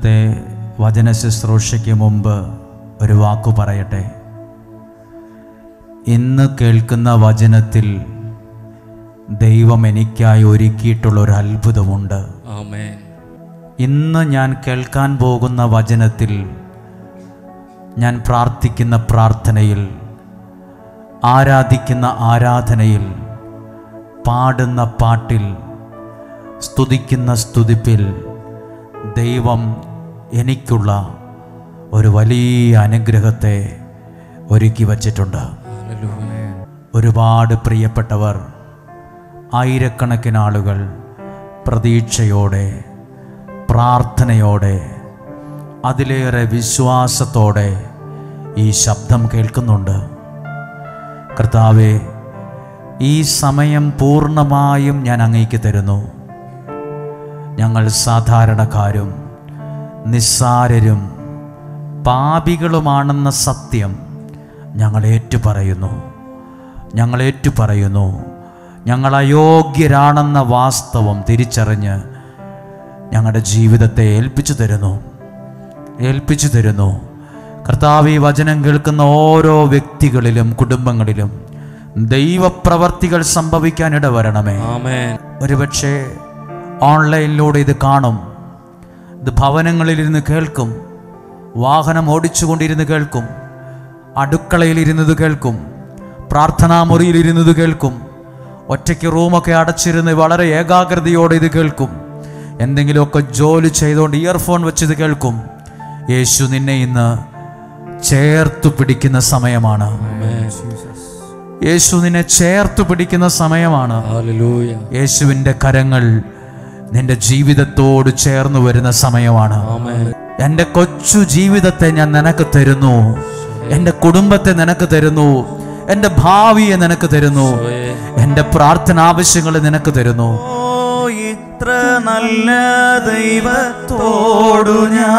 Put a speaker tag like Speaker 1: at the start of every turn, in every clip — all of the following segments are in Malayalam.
Speaker 1: ഇന്നത്തെ വചന ശുശ്രൂഷയ്ക്ക് മുമ്പ് ഒരു വാക്കു പറയട്ടെ. ഇന്ന് കേൾക്കുന്ന വചനത്തിൽ ദൈവം എനിക്കായി ഒരുക്കിയിട്ടുള്ളൊരു അത്ഭുതമുണ്ട്.
Speaker 2: ആമേൻ.
Speaker 1: ഇന്ന് ഞാൻ കേൾക്കാൻ പോകുന്ന വചനത്തിൽ, ഞാൻ പ്രാർത്ഥിക്കുന്ന പ്രാർത്ഥനയിൽ, ആരാധിക്കുന്ന ആരാധനയിൽ, പാടുന്ന പാട്ടിൽ, സ്തുതിക്കുന്ന സ്തുതിപ്പിൽ ദൈവം എനിക്കുള്ള ഒരു വലിയ അനുഗ്രഹത്തെ ഒരുക്കി വച്ചിട്ടുണ്ട്. ഒരുപാട് പ്രിയപ്പെട്ടവർ, ആയിരക്കണക്കിന് ആളുകൾ പ്രതീക്ഷയോടെ, പ്രാർത്ഥനയോടെ, അതിലേറെ വിശ്വാസത്തോടെ ഈ ശബ്ദം കേൾക്കുന്നുണ്ട്. കർത്താവേ, ഈ സമയം പൂർണ്ണമായും ഞാൻ അങ്ങേക്ക് തരുന്നു. ഞങ്ങൾ സാധാരണക്കാരും നിസ്സാരരും പാപികളുമാണെന്ന സത്യം ഞങ്ങൾ ഏറ്റുപറയുന്നു. ഞങ്ങൾ അയോഗ്യരാണെന്ന വാസ്തവം തിരിച്ചറിഞ്ഞ് ഞങ്ങളുടെ ജീവിതത്തെ ഏൽപ്പിച്ചു തരുന്നു. കർത്താവ്, ഈ വചനം കേൾക്കുന്ന ഓരോ വ്യക്തികളിലും കുടുംബങ്ങളിലും ദൈവപ്രവർത്തികൾ സംഭവിക്കാൻ ഇടവരണമേ. ഒരുപക്ഷെ ഓൺലൈനിലൂടെ ഇത് കാണും, ഇത് ഭവനങ്ങളിലിരുന്ന് കേൾക്കും, വാഹനം ഓടിച്ചുകൊണ്ടിരുന്ന് കേൾക്കും, അടുക്കളയിലിരുന്നത് കേൾക്കും, പ്രാർത്ഥനാ മുറിയിലിരുന്നത് കേൾക്കും, ഒറ്റയ്ക്ക് റൂമൊക്കെ അടച്ചിരുന്ന് വളരെ ഏകാഗ്രതയോടെ ഇത് കേൾക്കും, എന്തെങ്കിലുമൊക്കെ ജോലി ചെയ്തുകൊണ്ട് ഇയർഫോൺ വെച്ചിത് കേൾക്കും. യേശു നിന്നെ ഇന്ന് ചേർത്തു പിടിക്കുന്ന സമയമാണ്. യേശു നിന്നെ ചേർത്തു പിടിക്കുന്ന സമയമാണ്. യേശുവിൻ്റെ കരങ്ങൾ നിന്റെ ജീവിതത്തോട് ചേർന്ന് വരുന്ന സമയമാണ്. എൻ്റെ കൊച്ചു ജീവിതത്തെ ഞാൻ നിനക്ക് തരുന്നു, എൻ്റെ കുടുംബത്തെ നിനക്ക് തരുന്നു, എൻ്റെ ഭാവിയെ നിനക്ക് തരുന്നു, എൻ്റെ പ്രാർത്ഥന ആവശ്യങ്ങൾ നിനക്ക് തരുന്നു.
Speaker 3: ഇത്ര നല്ല ദൈവത്തോടു ഞാൻ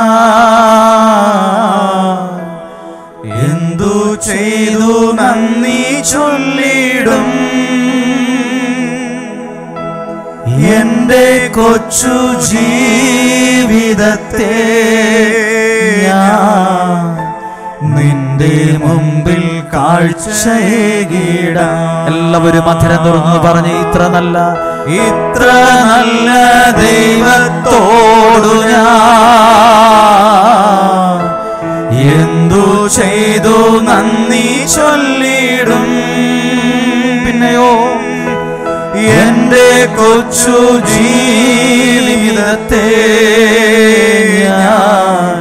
Speaker 3: എന്തു ചെയ്തു നന്ദി ചൊല്ലിടും. എന്റെ കൊച്ചു ജീവിതത്തെ ഞാൻ നിന്റെ മുമ്പിൽ കാഴ്ചയേകിടാം.
Speaker 1: എല്ലാവരും അധരം തുറന്ന് പറഞ്ഞ്, ഇത്ര നല്ല
Speaker 3: ദൈവത്തോടു ഞാൻ എന്തു ചെയ്തു നന്ദി ചൊല്ലിടും. പിന്നെയോ എന്റെ കൊച്ചു ജീവിതത്തെ ഞാൻ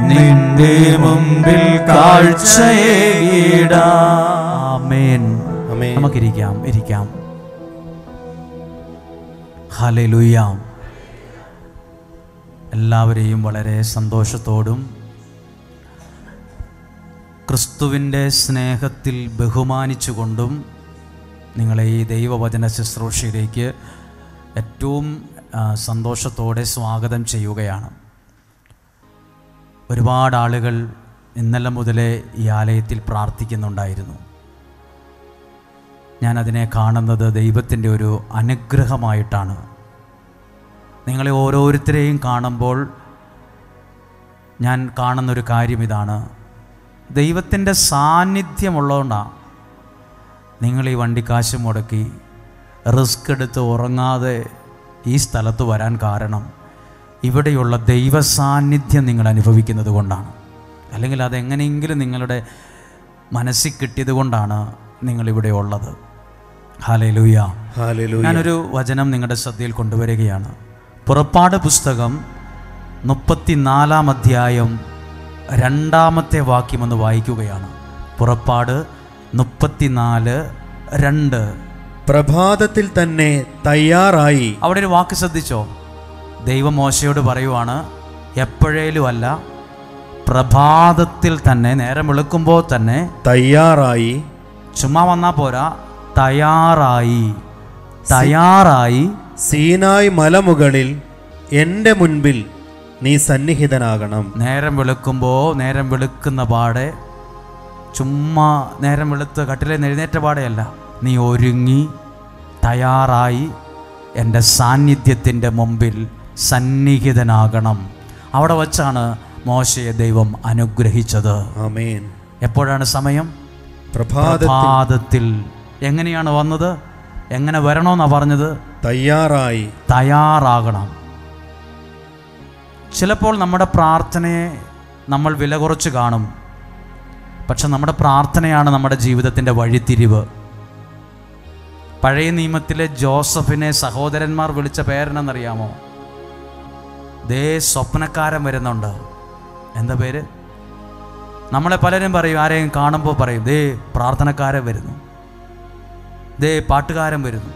Speaker 3: നിന്റെ മുമ്പിൽ കാഴ്ചയേകിടാം.
Speaker 1: ആമേൻ. നമുക്കിരിക്കാം. ഹല്ലേലൂയ. എല്ലാവരെയും വളരെ സന്തോഷത്തോടും ക്രിസ്തുവിൻ്റെ സ്നേഹത്തിൽ ബഹുമാനിച്ചുകൊണ്ടും നിങ്ങളെ ഈ ദൈവവചന ശുശ്രൂഷയിലേക്ക് ഏറ്റവും സന്തോഷത്തോടെ സ്വാഗതം ചെയ്യുകയാണ്. ഒരുപാട് ആളുകൾ ഇന്നലെ മുതലേ ഈ ആലയത്തിൽ പ്രാർത്ഥിക്കുന്നുണ്ടായിരുന്നു. ഞാനതിനെ കാണുന്നത് ദൈവത്തിൻ്റെ ഒരു അനുഗ്രഹമായിട്ടാണ്. നിങ്ങളെ ഓരോരുത്തരെയും കാണുമ്പോൾ ഞാൻ കാണുന്നൊരു കാര്യം ഇതാണ്: ദൈവത്തിൻ്റെ സാന്നിധ്യമുള്ളതുകൊണ്ടാണ് നിങ്ങൾ ഈ വണ്ടിക്കാശ് മുടക്കി റിസ്ക് എടുത്ത് ഉറങ്ങാതെ ഈ സ്ഥലത്ത് വരാൻ കാരണം. ഇവിടെയുള്ള ദൈവ സാന്നിധ്യം നിങ്ങൾ അനുഭവിക്കുന്നത് കൊണ്ടാണ്. അല്ലെങ്കിൽ അതെങ്ങനെയെങ്കിലും നിങ്ങളുടെ മനസ്സിൽ കിട്ടിയത് കൊണ്ടാണ് നിങ്ങളിവിടെ ഉള്ളത്. ഹല്ലേലൂയ. ഞാനൊരു വചനം നിങ്ങളുടെ ശ്രദ്ധയിൽ കൊണ്ടുവരികയാണ്. പുറപ്പാട് പുസ്തകം 34-ാം അധ്യായം 2-ാമത്തെ വാക്യമൊന്ന് വായിക്കുകയാണ്. പുറപ്പാട് 34:2.
Speaker 4: പ്രഭാതത്തിൽ തന്നെ തയ്യാറായി.
Speaker 1: അവിടെ ഒരു വാക്ക് ശ്രദ്ധിച്ചോ? ദൈവം മോശയോട് പറയുവാണ്, എപ്പോഴേലും അല്ല, പ്രഭാതത്തിൽ തന്നെ, നേരം വെളുക്കുമ്പോൾ തന്നെ
Speaker 4: തയ്യാറായി.
Speaker 1: ചുമ്മാ വന്നാൽ പോരാ, തയ്യാറായി
Speaker 4: സീനായ് മലമുകളിൽ എൻ്റെ മുൻപിൽ നീ സന്നിഹിതനാകണം.
Speaker 1: നേരം വെളുക്കുന്ന പാടെ, ചുമ്മാ നേരം വെളുത്ത് കട്ടിലെ എഴുന്നേറ്റ പാടെയല്ല, നീ ഒരുങ്ങി തയ്യാറായി എൻ്റെ സാന്നിധ്യത്തിൻ്റെ മുമ്പിൽ സന്നിഹിതനാകണം. അവിടെ വച്ചാണ് മോശയെ ദൈവം അനുഗ്രഹിച്ചത്.
Speaker 4: ആമേൻ.
Speaker 1: എപ്പോഴാണ് സമയം?
Speaker 4: പ്രഭാതത്തിൽ.
Speaker 1: എങ്ങനെയാണ് വന്നത്? എങ്ങനെ വരണമെന്നാണ് പറഞ്ഞത്? തയ്യാറാകണം. ചിലപ്പോൾ നമ്മുടെ പ്രാർത്ഥനയെ നമ്മൾ വില കുറച്ച് കാണും. പക്ഷെ നമ്മുടെ പ്രാർത്ഥനയാണ് നമ്മുടെ ജീവിതത്തിൻ്റെ വഴിത്തിരിവ്. പഴയ നിയമത്തിലെ ജോസഫിനെ സഹോദരന്മാർ വിളിച്ച പേരെന്നറിയാമോ? ദേ സ്വപ്നക്കാരൻ വരുന്നുണ്ട്. എന്താ പേര്? നമ്മളെ പലരും പറയും, ആരെയും കാണുമ്പോൾ പറയും, ദേ പ്രാർത്ഥനക്കാരൻ വരുന്നു, ദേ പാട്ടുകാരൻ വരുന്നു,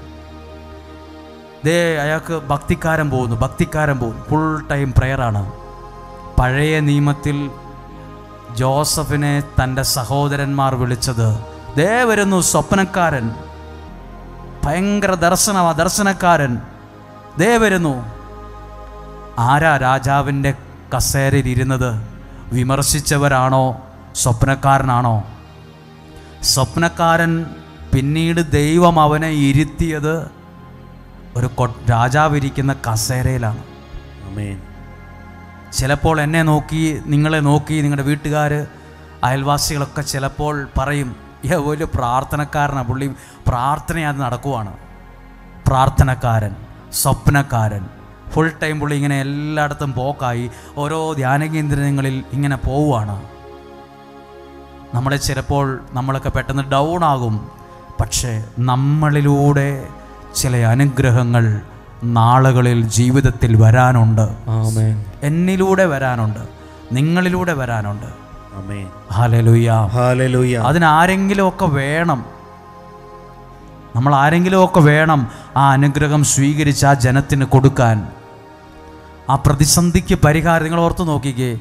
Speaker 1: ദേ അയാൾക്ക് ഭക്തിക്കാരൻ പോകുന്നു. ഫുൾ ടൈം പ്രെയറാണ്. പഴയ നിയമത്തിൽ ജോസഫിനെ തൻ്റെ സഹോദരന്മാർ വിളിച്ചത്, ദേ വരുന്നു സ്വപ്നക്കാരൻ, ഭയങ്കര ദർശനക്കാരൻ, ദേ വരുന്നു. ആരാ രാജാവിൻ്റെ കസേരയിൽ ഇരുന്നത്? വിമർശിച്ചവരാണോ? സ്വപ്നക്കാരനാണോ? സ്വപ്നക്കാരൻ പിന്നീട് ദൈവം അവനെ ഇരുത്തിയത് ഒരു രാജാവിരിക്കുന്ന കസേരയിലാണ്.
Speaker 4: ആമേൻ.
Speaker 1: ചിലപ്പോൾ എന്നെ നോക്കി, നിങ്ങളെ നോക്കി, നിങ്ങളുടെ വീട്ടുകാർ, അയൽവാസികളൊക്കെ ചിലപ്പോൾ പറയും, ഒരു പ്രാർത്ഥനക്കാരനാണ് പുള്ളി, പ്രാർത്ഥനയത് നടക്കുവാണ്. പ്രാർത്ഥനക്കാരൻ, സ്വപ്നക്കാരൻ, ഫുൾ ടൈം പുള്ളി ഇങ്ങനെ എല്ലായിടത്തും പോക്കായി ഓരോ ധ്യാന കേന്ദ്രങ്ങളിൽ ഇങ്ങനെ പോവുകയാണ്. നമ്മളൊക്കെ പെട്ടെന്ന് ഡൗൺ ആകും. പക്ഷേ നമ്മളിലൂടെ ചില അനുഗ്രഹങ്ങൾ നാളുകളിൽ ജീവിതത്തിൽ വരാനുണ്ട്.
Speaker 3: ആമേൻ.
Speaker 1: എന്നിലൂടെ വരാനുണ്ട്, നിങ്ങളിലൂടെ വരാനുണ്ട്.
Speaker 4: ആമേൻ.
Speaker 1: Hallelujah,
Speaker 4: hallelujah.
Speaker 1: അതിനാരെങ്കിലുമൊക്കെ വേണം, നമ്മൾ ആരെങ്കിലുമൊക്കെ വേണം ആ അനുഗ്രഹം സ്വീകരിച്ച് ആ ജനത്തിന് കൊടുക്കാൻ. ആ പ്രതിസന്ധിക്ക് പരിഹാരം നിങ്ങൾ ഓർത്ത് നോക്കിക്കേ.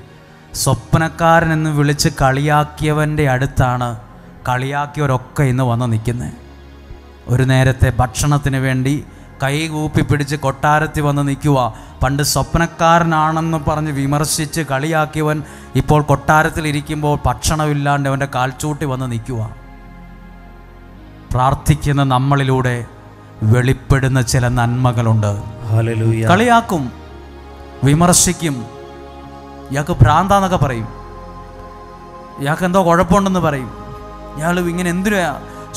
Speaker 1: സ്വപ്നക്കാരൻ എന്ന് വിളിച്ച് കളിയാക്കിയവൻ്റെ അടുത്താണ് കളിയാക്കിയവരൊക്കെ ഇന്ന് വന്ന് നിൽക്കുന്നത്. ഒരു നേരത്തെ ഭക്ഷണത്തിന് വേണ്ടി കൈ കൂപ്പി പിടിച്ച് കൊട്ടാരത്തിൽ വന്ന് നിൽക്കുക. പണ്ട് സ്വപ്നക്കാരനാണെന്ന് പറഞ്ഞ് വിമർശിച്ച് കളിയാക്കിയവൻ ഇപ്പോൾ കൊട്ടാരത്തിലിരിക്കുമ്പോൾ ഭക്ഷണമില്ലാണ്ട് അവൻ്റെ കാൽച്ചൂട്ടി വന്ന് നിൽക്കുക. പ്രാർത്ഥിക്കുന്ന നമ്മളിലൂടെ വെളിപ്പെടുന്ന ചില നന്മകളുണ്ട്.
Speaker 4: ഹല്ലേലൂയ.
Speaker 1: കളിയാക്കും, വിമർശിക്കും, ഇയാൾക്ക് ഭ്രാന്താന്നൊക്കെ പറയും, ഇയാൾക്ക് എന്തോ കുഴപ്പമുണ്ടെന്ന് പറയും, ഇയാൾ ഇങ്ങനെ എന്തിനാ.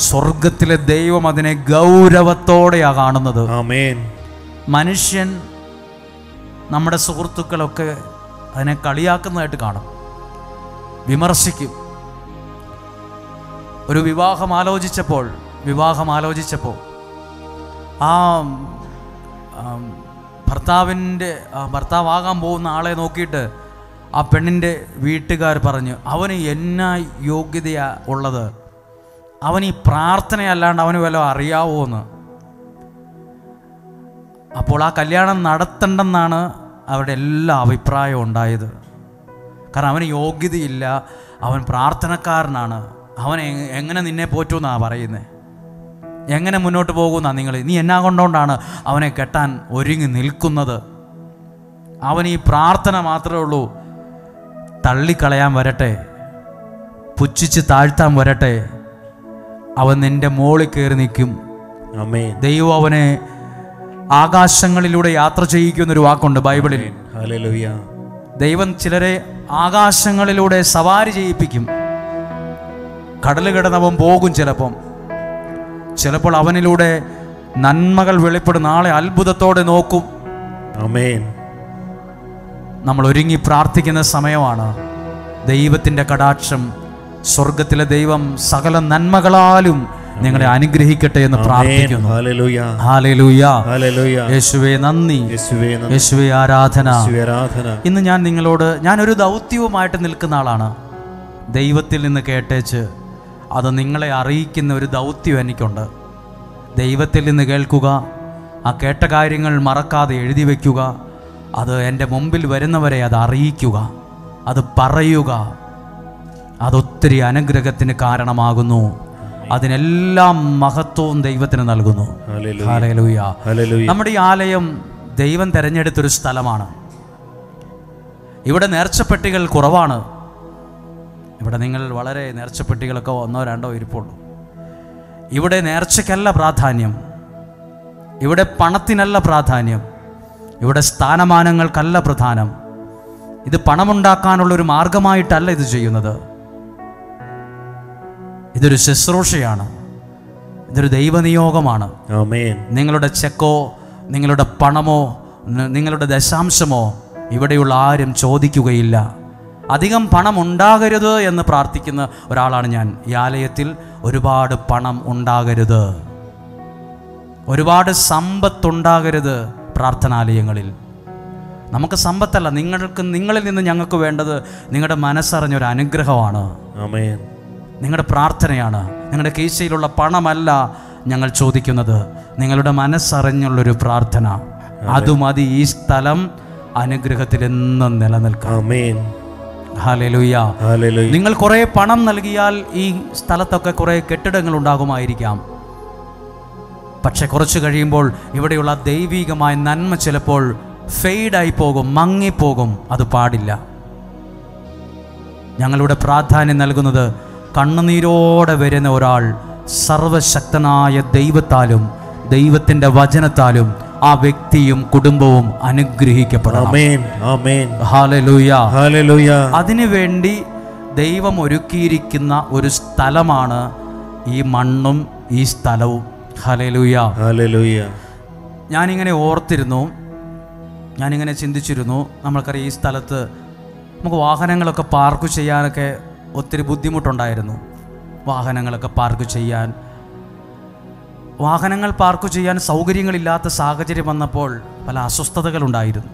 Speaker 1: സ്വർഗത്തിലെ ദൈവം അതിനെ ഗൗരവത്തോടെയാ കാണുന്നത്.
Speaker 4: ആമേൻ.
Speaker 1: മനുഷ്യൻ, നമ്മുടെ സുഹൃത്തുക്കളൊക്കെ അതിനെ കളിയാക്കുന്നതായിട്ട് കാണും, വിമർശിക്കും. ഒരു വിവാഹം ആലോചിച്ചപ്പോൾ ആ ഭർത്താവാകാൻ പോകുന്ന ആളെ നോക്കിയിട്ട് ആ പെണ്ണിൻ്റെ വീട്ടുകാർ പറഞ്ഞു, അവന് എന്നാ യോഗ്യതയാ ഉള്ളത്, അവൻ ഈ പ്രാർത്ഥനയല്ലാണ്ട് അവന് വല്ലതും അറിയാവോ എന്ന്. അപ്പോൾ ആ കല്യാണം നടത്തണ്ടെന്നാണ് അവരുടെ എല്ലാ അഭിപ്രായവും ഉണ്ടായത്. കാരണം അവന് യോഗ്യതയില്ല, അവൻ പ്രാർത്ഥനക്കാരനാണ്, അവൻ എങ്ങനെ നിന്നെ പോറ്റുമെന്നാണ് പറയുന്നത്, എങ്ങനെ മുന്നോട്ട് പോകുമെന്നാണ് നിങ്ങൾ, നീ എന്നാ കൊണ്ടുകൊണ്ടാണ് അവനെ കെട്ടാൻ ഒരുങ്ങി നിൽക്കുന്നത്, അവൻ ഈ പ്രാർത്ഥന മാത്രമേ ഉള്ളൂ, തള്ളിക്കളയാൻ വരട്ടെ, പുച്ഛിച്ച് താഴ്ത്താൻ വരട്ടെ, അവൻ നിന്റെ മോളിൽ കയറി നിൽക്കും.
Speaker 4: ആമേൻ.
Speaker 1: ദൈവം അവനെ ആകാശങ്ങളിലൂടെ യാത്ര ചെയ്യിക്കുന്നൊരു വാക്കുണ്ട് ബൈബിളിൽ.
Speaker 4: ഹല്ലേലൂയ.
Speaker 1: ദൈവം ചിലരെ ആകാശങ്ങളിലൂടെ സവാരി ചെയ്യിപ്പിക്കും. കടൽ കിടന്നവൻ പോകും. ചിലപ്പോൾ അവനിലൂടെ നന്മകൾ വെളിപ്പെടുന്ന ആളെ അത്ഭുതത്തോടെ നോക്കും.
Speaker 4: ആമേൻ.
Speaker 1: നമ്മൾ ഒരുങ്ങി പ്രാർത്ഥിക്കുന്ന സമയമാണ്. ദൈവത്തിൻ്റെ കടാക്ഷം, സ്വർഗത്തിലെ ദൈവം സകല നന്മകളാലും നിങ്ങളെ അനുഗ്രഹിക്കട്ടെ എന്ന് പ്രാർത്ഥിക്കുന്നു.
Speaker 4: ഹല്ലേലൂയ.
Speaker 1: ഹല്ലേലൂയ.
Speaker 4: ഹല്ലേലൂയ.
Speaker 1: യേശുവേ നന്ദി,
Speaker 4: യേശുവേ നന്ദി,
Speaker 1: യേശുവേ ആരാധന.
Speaker 4: യേശുവേ ആരാധന.
Speaker 1: ഇന്ന് ഞാനൊരു ദൗത്യവുമായിട്ട് നിൽക്കുന്ന ആളാണ്. ദൈവത്തിൽ നിന്ന് കേട്ടേച്ച് അത് നിങ്ങളെ അറിയിക്കുന്ന ഒരു ദൗത്യം എനിക്കുണ്ട്. ദൈവത്തിൽ നിന്ന് കേൾക്കുക, ആ കേട്ട കാര്യങ്ങൾ മറക്കാതെ എഴുതി വയ്ക്കുക, അത് എൻ്റെ മുമ്പിൽ വരുന്നവരെ അത് അറിയിക്കുക, അത് പറയുക. അതൊത്തിരി അനുഗ്രഹത്തിന് കാരണമാകുന്നു. അതിനെല്ലാം മഹത്വവും ദൈവത്തിന് നൽകുന്നു. ഹല്ലേലൂയ. നമ്മുടെ ഈ ആലയം ദൈവം തിരഞ്ഞെടുത്തൊരു സ്ഥലമാണ്. ഇവിടെ നേർച്ചപ്പെട്ടികൾ കുറവാണ്. ഇവിടെ നിങ്ങൾ വളരെ നേർച്ചപ്പെട്ടികളൊക്കെ 1 or 2 ഇരിപ്പുള്ളൂ. ഇവിടെ നേർച്ചയ്ക്കല്ല പ്രാധാന്യം, ഇവിടെ പണത്തിനല്ല പ്രാധാന്യം, ഇവിടെ സ്ഥാനമാനങ്ങൾക്കല്ല പ്രധാനം. ഇത് പണമുണ്ടാക്കാനുള്ളൊരു മാർഗമായിട്ടല്ല ഇത് ചെയ്യുന്നത്. ഇതൊരു ശുശ്രൂഷയാണ്, ഇതൊരു ദൈവനിയോഗമാണ്. നിങ്ങളുടെ ചെക്കോ നിങ്ങളുടെ പണമോ നിങ്ങളുടെ ദശാംശമോ ഇവിടെയുള്ള ആരും ചോദിക്കുകയില്ല. അധികം പണം ഉണ്ടാകരുത് എന്ന് പ്രാർത്ഥിക്കുന്ന ഒരാളാണ് ഞാൻ. ഈ ആലയത്തിൽ ഒരുപാട് പണം ഉണ്ടാകരുത്, ഒരുപാട് സമ്പത്തുണ്ടാകരുത്. പ്രാർത്ഥനാലയങ്ങളിൽ നമുക്ക് സമ്പത്തല്ല, നിങ്ങളിൽ നിന്ന് ഞങ്ങൾക്ക് വേണ്ടത് നിങ്ങളുടെ മനസ്സറിഞ്ഞൊരു അനുഗ്രഹമാണ്, നിങ്ങളുടെ പ്രാർത്ഥനയാണ്. നിങ്ങളുടെ കീശയിലുള്ള പണമല്ല ഞങ്ങൾ ചോദിക്കുന്നത്, നിങ്ങളുടെ മനസ്സറിഞ്ഞുള്ളൊരു പ്രാർത്ഥന. അത് മതി ഈ സ്ഥലം അനുഗ്രഹത്തിൽ എന്നും നിലനിൽക്കാം. ഹല്ലേലൂയ. നിങ്ങൾ കുറേ പണം നൽകിയാൽ ഈ സ്ഥലത്തൊക്കെ കുറേ കെട്ടിടങ്ങൾ ഉണ്ടാകുമായിരിക്കാം. പക്ഷെ കുറച്ച് കഴിയുമ്പോൾ ഇവിടെയുള്ള ദൈവികമായ നന്മ ചിലപ്പോൾ ഫെയ്ഡായി പോകും, മങ്ങിപ്പോകും. അത് പാടില്ല. ഞങ്ങളുടെ പ്രാധാന്യം നൽകുന്നത് കണ്ണുനീരോടെ വരുന്ന ഒരാൾ സർവശക്തനായ ദൈവത്താലും ദൈവത്തിൻ്റെ വചനത്താലും ആ വ്യക്തിയും കുടുംബവും അനുഗ്രഹിക്കപ്പെടണം. ഹല്ലേലൂയ. അതിനുവേണ്ടി ദൈവം ഒരുക്കിയിരിക്കുന്ന ഒരു സ്ഥലമാണ് ഈ മണ്ണും ഈ സ്ഥലവും. ഹല്ലേലൂയ. ഞാനിങ്ങനെ ഓർത്തിരുന്നു, ഞാനിങ്ങനെ ചിന്തിച്ചിരുന്നു. നമ്മൾക്കറിയാം, ഈ സ്ഥലത്ത് നമുക്ക് വാഹനങ്ങളൊക്കെ പാർക്ക് ചെയ്യാനൊക്കെ ഒത്തിരി ബുദ്ധിമുട്ടുണ്ടായിരുന്നു. വാഹനങ്ങളൊക്കെ പാർക്ക് ചെയ്യാൻ സൗകര്യങ്ങളില്ലാത്ത സാഹചര്യം വന്നപ്പോൾ പല അസ്വസ്ഥതകളുണ്ടായിരുന്നു.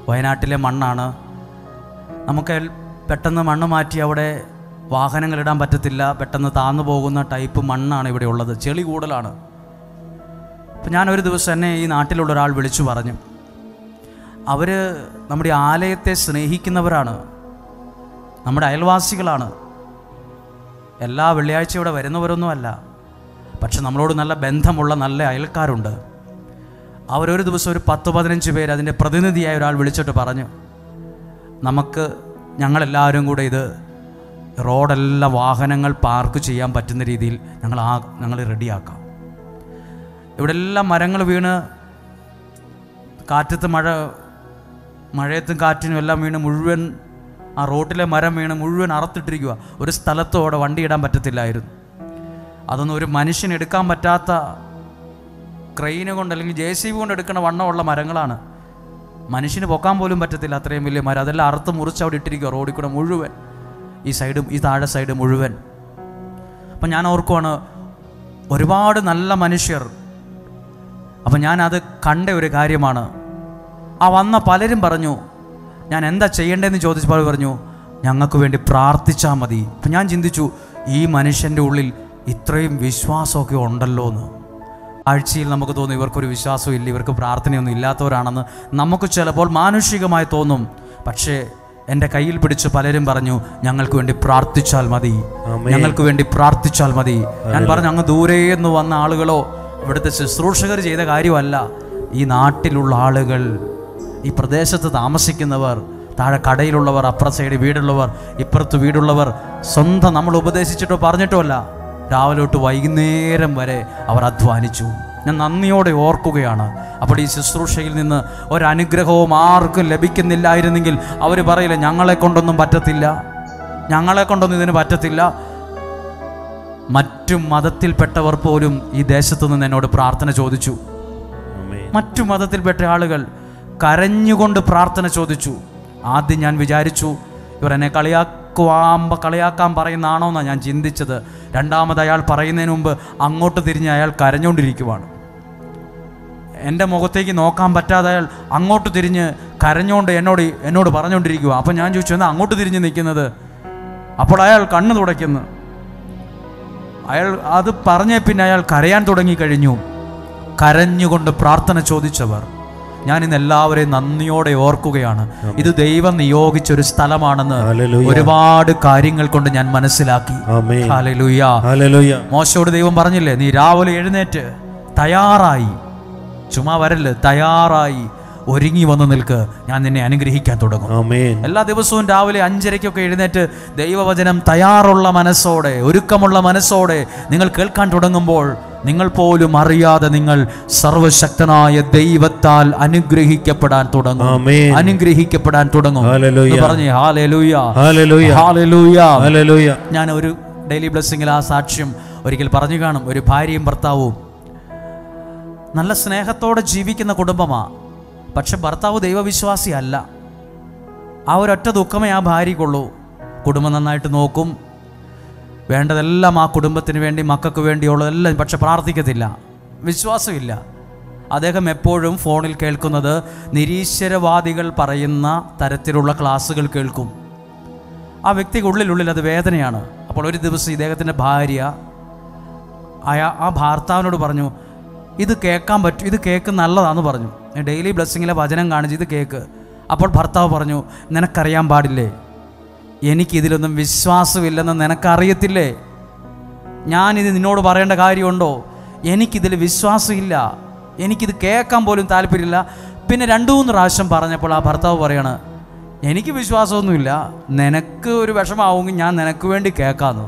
Speaker 1: വയനാട്ടിലെ മണ്ണാണ്, നമുക്ക് പെട്ടെന്ന് മണ്ണ് മാറ്റി അവിടെ വാഹനങ്ങൾ ഇടാൻ പറ്റത്തില്ല. പെട്ടെന്ന് താന്നു പോകുന്ന ടൈപ്പ് മണ്ണാണ് ഇവിടെ ഉള്ളത്, ചെളി കൂടുതലാണ്. അപ്പം ഞാനൊരു ദിവസം എന്നെ ഈ നാട്ടിലുള്ള ഒരാൾ വിളിച്ചു പറഞ്ഞു, അവർ നമ്മുടെ ആലയത്തെ സ്നേഹിക്കുന്നവരാണ്, നമ്മുടെ അയൽവാസികളാണ്. എല്ലാ വെള്ളിയാഴ്ച ഇവിടെ വരുന്നവരൊന്നുമല്ല, പക്ഷെ നമ്മളോട് നല്ല ബന്ധമുള്ള നല്ല അയൽക്കാരുണ്ട്. അവരൊരു ദിവസം ഒരു 10-15 പേര്, അതിൻ്റെ പ്രതിനിധിയായ ഒരാൾ വിളിച്ചിട്ട് പറഞ്ഞു, ഞങ്ങളെല്ലാവരും കൂടെ ഇത് റോഡെല്ലാം വാഹനങ്ങൾ പാർക്ക് ചെയ്യാൻ പറ്റുന്ന രീതിയിൽ ഞങ്ങൾ റെഡിയാക്കാം. ഇവിടെ എല്ലാം മരങ്ങൾ വീണ് മഴയത്തും കാറ്റിനും എല്ലാം വീണ് മുഴുവൻ ആ റോട്ടിലെ മരം വീണ് മുഴുവൻ അറുത്തിട്ടിരിക്കുക. ഒരു സ്ഥലത്തോടെ വണ്ടി ഇടാൻ പറ്റത്തില്ലായിരുന്നു. അതൊന്നും ഒരു മനുഷ്യന് എടുക്കാൻ പറ്റാത്ത ക്രെയിന് കൊണ്ട് അല്ലെങ്കിൽ JCB കൊണ്ട് എടുക്കുന്ന വണ്ണമുള്ള മരങ്ങളാണ്. മനുഷ്യന് പൊക്കാൻ പോലും പറ്റത്തില്ല, അത്രയും വലിയ മരം. അതെല്ലാം അറുത്ത് മുറിച്ച് അവിടെ ഇട്ടിരിക്കുക റോഡിൽ കൂടെ മുഴുവൻ, ഈ സൈഡും ഈ താഴെ സൈഡ് മുഴുവൻ. അപ്പം ഞാൻ ഓർക്കുവാണ്, ഒരുപാട് നല്ല മനുഷ്യർ. അപ്പം ഞാനത് കണ്ട ഒരു കാര്യമാണ്. ആ വന്ന പലരും പറഞ്ഞു, ഞാൻ എന്താ ചെയ്യേണ്ടതെന്ന് ചോദിച്ചപ്പോൾ പറഞ്ഞു, ഞങ്ങൾക്ക് വേണ്ടി പ്രാർത്ഥിച്ചാൽ മതി. അപ്പം ഞാൻ ചിന്തിച്ചു, ഈ മനുഷ്യൻ്റെ ഉള്ളിൽ ഇത്രയും വിശ്വാസമൊക്കെ ഉണ്ടല്ലോ എന്ന്. ആഴ്ചയിൽ നമുക്ക് തോന്നും ഇവർക്കൊരു വിശ്വാസവും ഇല്ല, ഇവർക്ക് പ്രാർത്ഥനയൊന്നും ഇല്ലാത്തവരാണെന്ന് നമുക്ക് ചിലപ്പോൾ മാനുഷികമായി തോന്നും. പക്ഷേ എൻ്റെ കയ്യിൽ പിടിച്ച് പലരും പറഞ്ഞു, ഞങ്ങൾക്ക് വേണ്ടി പ്രാർത്ഥിച്ചാൽ മതി, ഞങ്ങൾക്ക് വേണ്ടി പ്രാർത്ഥിച്ചാൽ മതി. ഞാൻ പറഞ്ഞു, അങ്ങ് ദൂരേന്ന് വന്ന ആളുകളോ ഇവിടുത്തെ ശുശ്രൂഷകർ ചെയ്ത കാര്യമല്ല. ഈ നാട്ടിലുള്ള ആളുകൾ, ഈ പ്രദേശത്ത് താമസിക്കുന്നവർ, താഴെ കടയിലുള്ളവർ, അപ്പുറ സൈഡ് വീടുള്ളവർ, ഇപ്പുറത്ത് വീടുള്ളവർ, സ്വന്തം നമ്മൾ ഉപദേശിച്ചിട്ടോ പറഞ്ഞിട്ടോ അല്ല, രാവിലെ തൊട്ട് വൈകുന്നേരം വരെ അവർ അധ്വാനിച്ചു. ഞാൻ നന്ദിയോടെ ഓർക്കുകയാണ്. അപ്പോൾ ഈ ശുശ്രൂഷയിൽ നിന്ന് ഒരനുഗ്രഹവും ആർക്കും ലഭിക്കുന്നില്ലായിരുന്നെങ്കിൽ അവർ പറയില്ല, ഞങ്ങളെ കൊണ്ടൊന്നും പറ്റത്തില്ല, ഞങ്ങളെ കൊണ്ടൊന്നും ഇതിന് പറ്റത്തില്ല. മറ്റു മതത്തിൽപ്പെട്ടവർ പോലും ഈ ദേശത്തു നിന്ന് എന്നോട് പ്രാർത്ഥന ചോദിച്ചു. മറ്റു മതത്തിൽപ്പെട്ട ആളുകൾ കരഞ്ഞുകൊണ്ട് പ്രാർത്ഥന ചോദിച്ചു. ആദ്യം ഞാൻ വിചാരിച്ചു, ഇവർ എന്നെ കളിയാക്കാൻ പറയുന്നതാണോ എന്നാണ് ഞാൻ ചിന്തിച്ചത്. രണ്ടാമത് അയാൾ പറയുന്നതിന് മുമ്പ് അങ്ങോട്ട് തിരിഞ്ഞ് അയാൾ കരഞ്ഞുകൊണ്ടിരിക്കുവാണ്. എൻ്റെ മുഖത്തേക്ക് നോക്കാൻ പറ്റാതെ അയാൾ അങ്ങോട്ട് തിരിഞ്ഞ് കരഞ്ഞുകൊണ്ട് എന്നോട് പറഞ്ഞുകൊണ്ടിരിക്കുക. അപ്പം ഞാൻ ചോദിച്ചു, എന്താ അങ്ങോട്ട് തിരിഞ്ഞ് നിൽക്കുന്നത്? അപ്പോൾ അയാൾ കണ്ണ് തുടയ്ക്കുന്നു. അയാൾ അത് പറഞ്ഞ പിന്നെ അയാൾ കരയാൻ തുടങ്ങിക്കഴിഞ്ഞു. കരഞ്ഞുകൊണ്ട് പ്രാർത്ഥന ചോദിച്ചവർ, ഞാൻ ഇന്ന് എല്ലാവരെയും നന്ദിയോടെ ഓർക്കുകയാണ്. ഇത് ദൈവം നിയോഗിച്ചൊരു സ്ഥലമാണെന്ന് ഒരുപാട് കാര്യങ്ങൾ കൊണ്ട് ഞാൻ മനസ്സിലാക്കി. ഹല്ലേലൂയ. മോശയോട് ദൈവം പറഞ്ഞില്ലേ, നീ രാവിലെ എഴുന്നേറ്റ് തയ്യാറായി, ചുമ്മാ വരല്, തയ്യാറായി ഒരുങ്ങി വന്ന് നിൽക്ക്, ഞാൻ നിന്നെ അനുഗ്രഹിക്കാൻ തുടങ്ങും. എല്ലാ ദിവസവും രാവിലെ 5:30 എഴുന്നേറ്റ് ദൈവവചനം തയ്യാറുള്ള മനസ്സോടെ, ഒരുക്കമുള്ള മനസ്സോടെ നിങ്ങൾ കേൾക്കാൻ തുടങ്ങുമ്പോൾ നിങ്ങൾ പോലും അറിയാതെ നിങ്ങൾ സർവശക്തനായ ദൈവത്താൽ അനുഗ്രഹിക്കപ്പെടാൻ തുടങ്ങും.
Speaker 4: ആമേൻ.
Speaker 1: അനുഗ്രഹിക്കപ്പെടാൻ തുടങ്ങും.
Speaker 4: ഹല്ലേലൂയ.
Speaker 1: പറഞ്ഞേ ഹല്ലേലൂയ,
Speaker 4: ഹല്ലേലൂയ,
Speaker 1: ഹല്ലേലൂയ,
Speaker 4: ഹല്ലേലൂയ.
Speaker 1: ഞാൻ ഒരു ഡെയിലി ബ്ലെസ്സിങ്ങിൽ ആ സാക്ഷ്യം ഒരിക്കൽ പറഞ്ഞു കാണും. ഒരു ഭാര്യയും ഭർത്താവും നല്ല സ്നേഹത്തോടെ ജീവിക്കുന്ന കുടുംബമാണ്. പക്ഷെ ഭർത്താവ് ദൈവവിശ്വാസി അല്ല. ആ ഒരൊറ്റ ദുഃഖമേ ആ ഭാര്യയ്ക്കുള്ളൂ. കുടുംബം നന്നായിട്ട് നോക്കും, വേണ്ടതെല്ലാം ആ കുടുംബത്തിന് വേണ്ടി, മക്കൾക്ക് വേണ്ടിയുള്ളതെല്ലാം, പക്ഷെ പ്രാർത്ഥിക്കത്തില്ല, വിശ്വാസമില്ല. അദ്ദേഹം എപ്പോഴും ഫോണിൽ കേൾക്കുന്നത് നിരീശ്വരവാദികൾ പറയുന്ന തരത്തിലുള്ള ക്ലാസ്സുകൾ കേൾക്കും. ആ വ്യക്തിക്ക് ഉള്ളിൽ അത് വേദനയാണ്. അപ്പോൾ ഒരു ദിവസം ഇദ്ദേഹത്തിൻ്റെ ഭാര്യ ആ ഭർത്താവിനോട് പറഞ്ഞു, ഇത് കേൾക്കാൻ പറ്റും, ഇത് കേൾക്ക് നല്ലതാണെന്ന് പറഞ്ഞു. ഡെയിലി ബ്ലെസ്സിങ്ങിലെ വചനം കാണിച്ച് ഇത് കേൾക്ക്. അപ്പോൾ ഭർത്താവ് പറഞ്ഞു, നിനക്കറിയാൻ പാടില്ലേ, എനിക്കിതിലൊന്നും വിശ്വാസമില്ലെന്ന് നിനക്കറിയത്തില്ലേ? ഞാനിത് നിന്നോട് പറയേണ്ട കാര്യമുണ്ടോ? എനിക്കിതിൽ വിശ്വാസമില്ല, എനിക്കിത് കേൾക്കാൻ പോലും താല്പര്യമില്ല. പിന്നെ 2-3 പ്രാവശ്യം പറഞ്ഞപ്പോൾ ആ ഭർത്താവ് പറയാണ്, എനിക്ക് വിശ്വാസമൊന്നുമില്ല, നിനക്ക് ഒരു വിഷമാവുമെങ്കിൽ ഞാൻ നിനക്ക് വേണ്ടി കേൾക്കാമെന്ന്.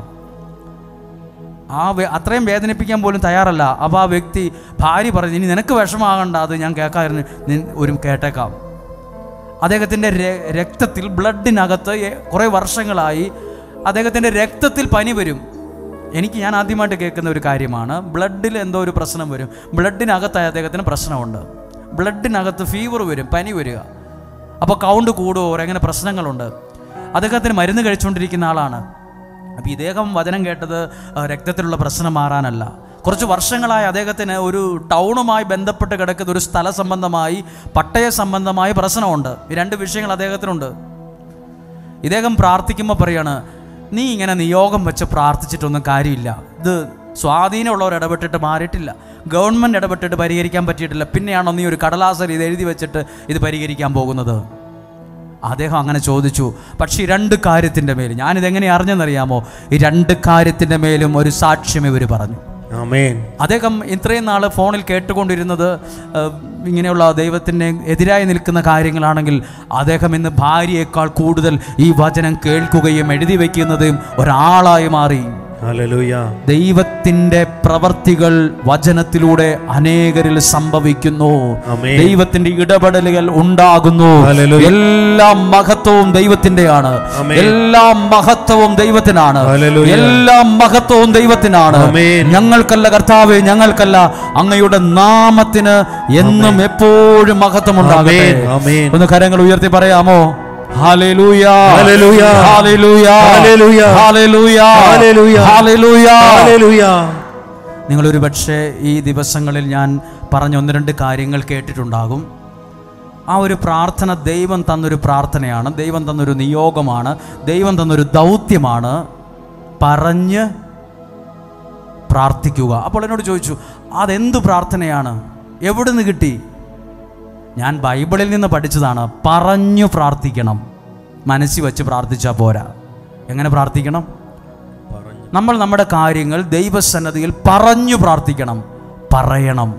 Speaker 1: അത്രയും വേദനിപ്പിക്കാൻ പോലും തയ്യാറല്ല. അപ്പോൾ ആ വ്യക്തി ഭാര്യ പറഞ്ഞു, ഇനി നിനക്ക് വിഷമാകണ്ട, അത് ഞാൻ കേൾക്കാമായിരുന്നു, ഒരു കേട്ടേക്കാം. അദ്ദേഹത്തിൻ്റെ രക്തത്തിൽ, ബ്ലഡിനകത്ത് കുറേ വർഷങ്ങളായി അദ്ദേഹത്തിൻ്റെ രക്തത്തിൽ പനി വരും. ഞാൻ ആദ്യമായിട്ട് കേൾക്കുന്ന ഒരു കാര്യമാണ്. ബ്ലഡിൽ എന്തോ ഒരു പ്രശ്നം വരും. ബ്ലഡിനകത്തായി അദ്ദേഹത്തിന് പ്രശ്നമുണ്ട്. ബ്ലഡിനകത്ത് ഫീവർ വരും, പനി വരിക. അപ്പോൾ കൗണ്ട് കൂടുകയോ അങ്ങനെ പ്രശ്നങ്ങളുണ്ട്. അദ്ദേഹത്തിന് മരുന്ന് കഴിച്ചുകൊണ്ടിരിക്കുന്ന ആളാണ്. അപ്പോൾ ഇദ്ദേഹം വചനം കേട്ടത് രക്തത്തിലുള്ള പ്രശ്നം മാറാനല്ല. കുറച്ച് വർഷങ്ങളായി അദ്ദേഹത്തിന് ഒരു ടൗണുമായി ബന്ധപ്പെട്ട് കിടക്കുന്ന ഒരു സ്ഥല സംബന്ധമായി, പട്ടയ സംബന്ധമായി പ്രശ്നമുണ്ട്. ഈ 2 വിഷയങ്ങൾ അദ്ദേഹത്തിനുണ്ട്. ഇദ്ദേഹം പ്രാർത്ഥിക്കുമ്പോൾ പറയാണ്, നീ ഇങ്ങനെ നിയോഗം വെച്ച് പ്രാർത്ഥിച്ചിട്ടൊന്നും കാര്യമില്ല, ഇത് സ്വാധീനമുള്ളവർ ഇടപെട്ടിട്ട് മാറിയിട്ടില്ല, ഗവൺമെൻറ് ഇടപെട്ടിട്ട് പരിഹരിക്കാൻ പറ്റിയിട്ടില്ല, പിന്നെയാണോ നീ ഒരു കടലാസിൽ ഇത് എഴുതി വെച്ചിട്ട് ഇത് പരിഹരിക്കാൻ പോകുന്നത്? അദ്ദേഹം അങ്ങനെ ചോദിച്ചു. പക്ഷേ ഈ 2 കാര്യത്തിൻ്റെ മേലും, ഞാനിതെങ്ങനെ അറിഞ്ഞെന്നറിയാമോ? ഈ 2 കാര്യത്തിൻ്റെ മേലും ഒരു സാക്ഷ്യം ഇവർ പറഞ്ഞു.
Speaker 4: ആമേൻ.
Speaker 1: അദ്ദേഹം ഇത്രയും നാൾ ഫോണിൽ കേട്ടുകൊണ്ടിരുന്നത് ഇങ്ങനെയുള്ള ദൈവത്തിന് എതിരായി നിൽക്കുന്ന കാര്യങ്ങളാണെങ്കിൽ, അദ്ദേഹം ഇന്ന് ഭാര്യയേക്കാൾ കൂടുതൽ ഈ വചനം കേൾക്കുകയും എഴുതി വയ്ക്കുന്നതും ഒരാളായി മാറി.
Speaker 4: ഹല്ലേലൂയ.
Speaker 1: ദൈവത്തിന്റെ പ്രവർത്തികൾ വചനത്തിലൂടെ അനേകരിൽ സംഭവിക്കുന്നു. ദൈവത്തിന്റെ ഇടപെടലുകൾ ഉണ്ടാകുന്നു. എല്ലാ മഹത്വവും ദൈവത്തിന്റെയാണ്. എല്ലാ മഹത്വവും ദൈവത്തിനാണ്. എല്ലാ മഹത്വവും ദൈവത്തിനാണ്. ഞങ്ങൾക്കല്ല കർത്താവേ, ഞങ്ങൾക്കല്ല, അങ്ങയുടെ നാമത്തിന് എന്നും എപ്പോഴും മഹത്വം ഉണ്ടാകട്ടെ. ഒന്ന് കരങ്ങൾ ഉയർത്തി പറയാമോ? Hallelujah, hallelujah, hallelujah, hallelujah, hallelujah, hallelujah, hallelujah. നിങ്ങളൊരു പക്ഷേ ഈ ദിവസങ്ങളിൽ ഞാൻ പറഞ്ഞ 1-2 കാര്യങ്ങൾ കേട്ടിട്ടുണ്ടാകും. ആ ഒരു പ്രാർത്ഥന ദൈവം തന്നൊരു പ്രാർത്ഥനയാണ്, ദൈവം തന്നൊരു നിയോഗമാണ്, ദൈവം തന്നൊരു ദൗത്യമാണ്. പറഞ്ഞ് പ്രാർത്ഥിക്കുക. അപ്പോൾ എന്നോട് ചോദിച്ചു, അതെന്ത് പ്രാർത്ഥനയാണ്, എവിടെ നിന്ന് കിട്ടി? ഞാൻ ബൈബിളിൽ നിന്ന് പഠിച്ചതാണ്. പറഞ്ഞു പ്രാർത്ഥിക്കണം, മനസ്സിൽ വെച്ച് പ്രാർത്ഥിച്ചാൽ പോരാ. എങ്ങനെ പ്രാർത്ഥിക്കണം? നമ്മൾ നമ്മുടെ കാര്യങ്ങൾ ദൈവസന്നിധിയിൽ പറഞ്ഞു പ്രാർത്ഥിക്കണം. പറയണം.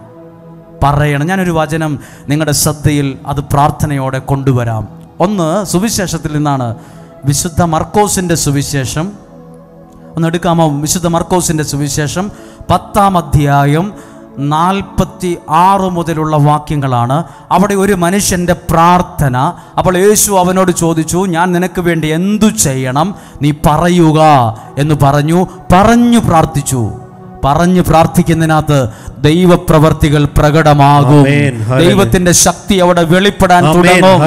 Speaker 1: ഞാനൊരു വചനം നിങ്ങളുടെ ശ്രദ്ധയിൽ അത് പ്രാർത്ഥനയോടെ കൊണ്ടുവരാം. ഒന്ന് സുവിശേഷത്തിൽ നിന്നാണ്. വിശുദ്ധ മർക്കോസിൻ്റെ സുവിശേഷം ഒന്ന് എടുക്കാമോ? വിശുദ്ധ മർക്കോസിൻ്റെ സുവിശേഷം 10-ാം അധ്യായം 46 മുതലുള്ള വാക്യങ്ങളാണ്. അവിടെ ഒരു മനുഷ്യൻ്റെ പ്രാർത്ഥന. അപ്പോൾ യേശു അവനോട് ചോദിച്ചു, ഞാൻ നിനക്ക് വേണ്ടി എന്തു ചെയ്യണം, നീ പറയുക എന്ന് പറഞ്ഞു പ്രാർത്ഥിച്ചു. പറഞ്ഞു പ്രാർത്ഥിക്കുന്നതിനകത്ത് ദൈവപ്രവർത്തികൾ പ്രകടമാകും. ദൈവത്തിന്റെ ശക്തി അവിടെ വെളിപ്പെടാൻ തുടങ്ങും.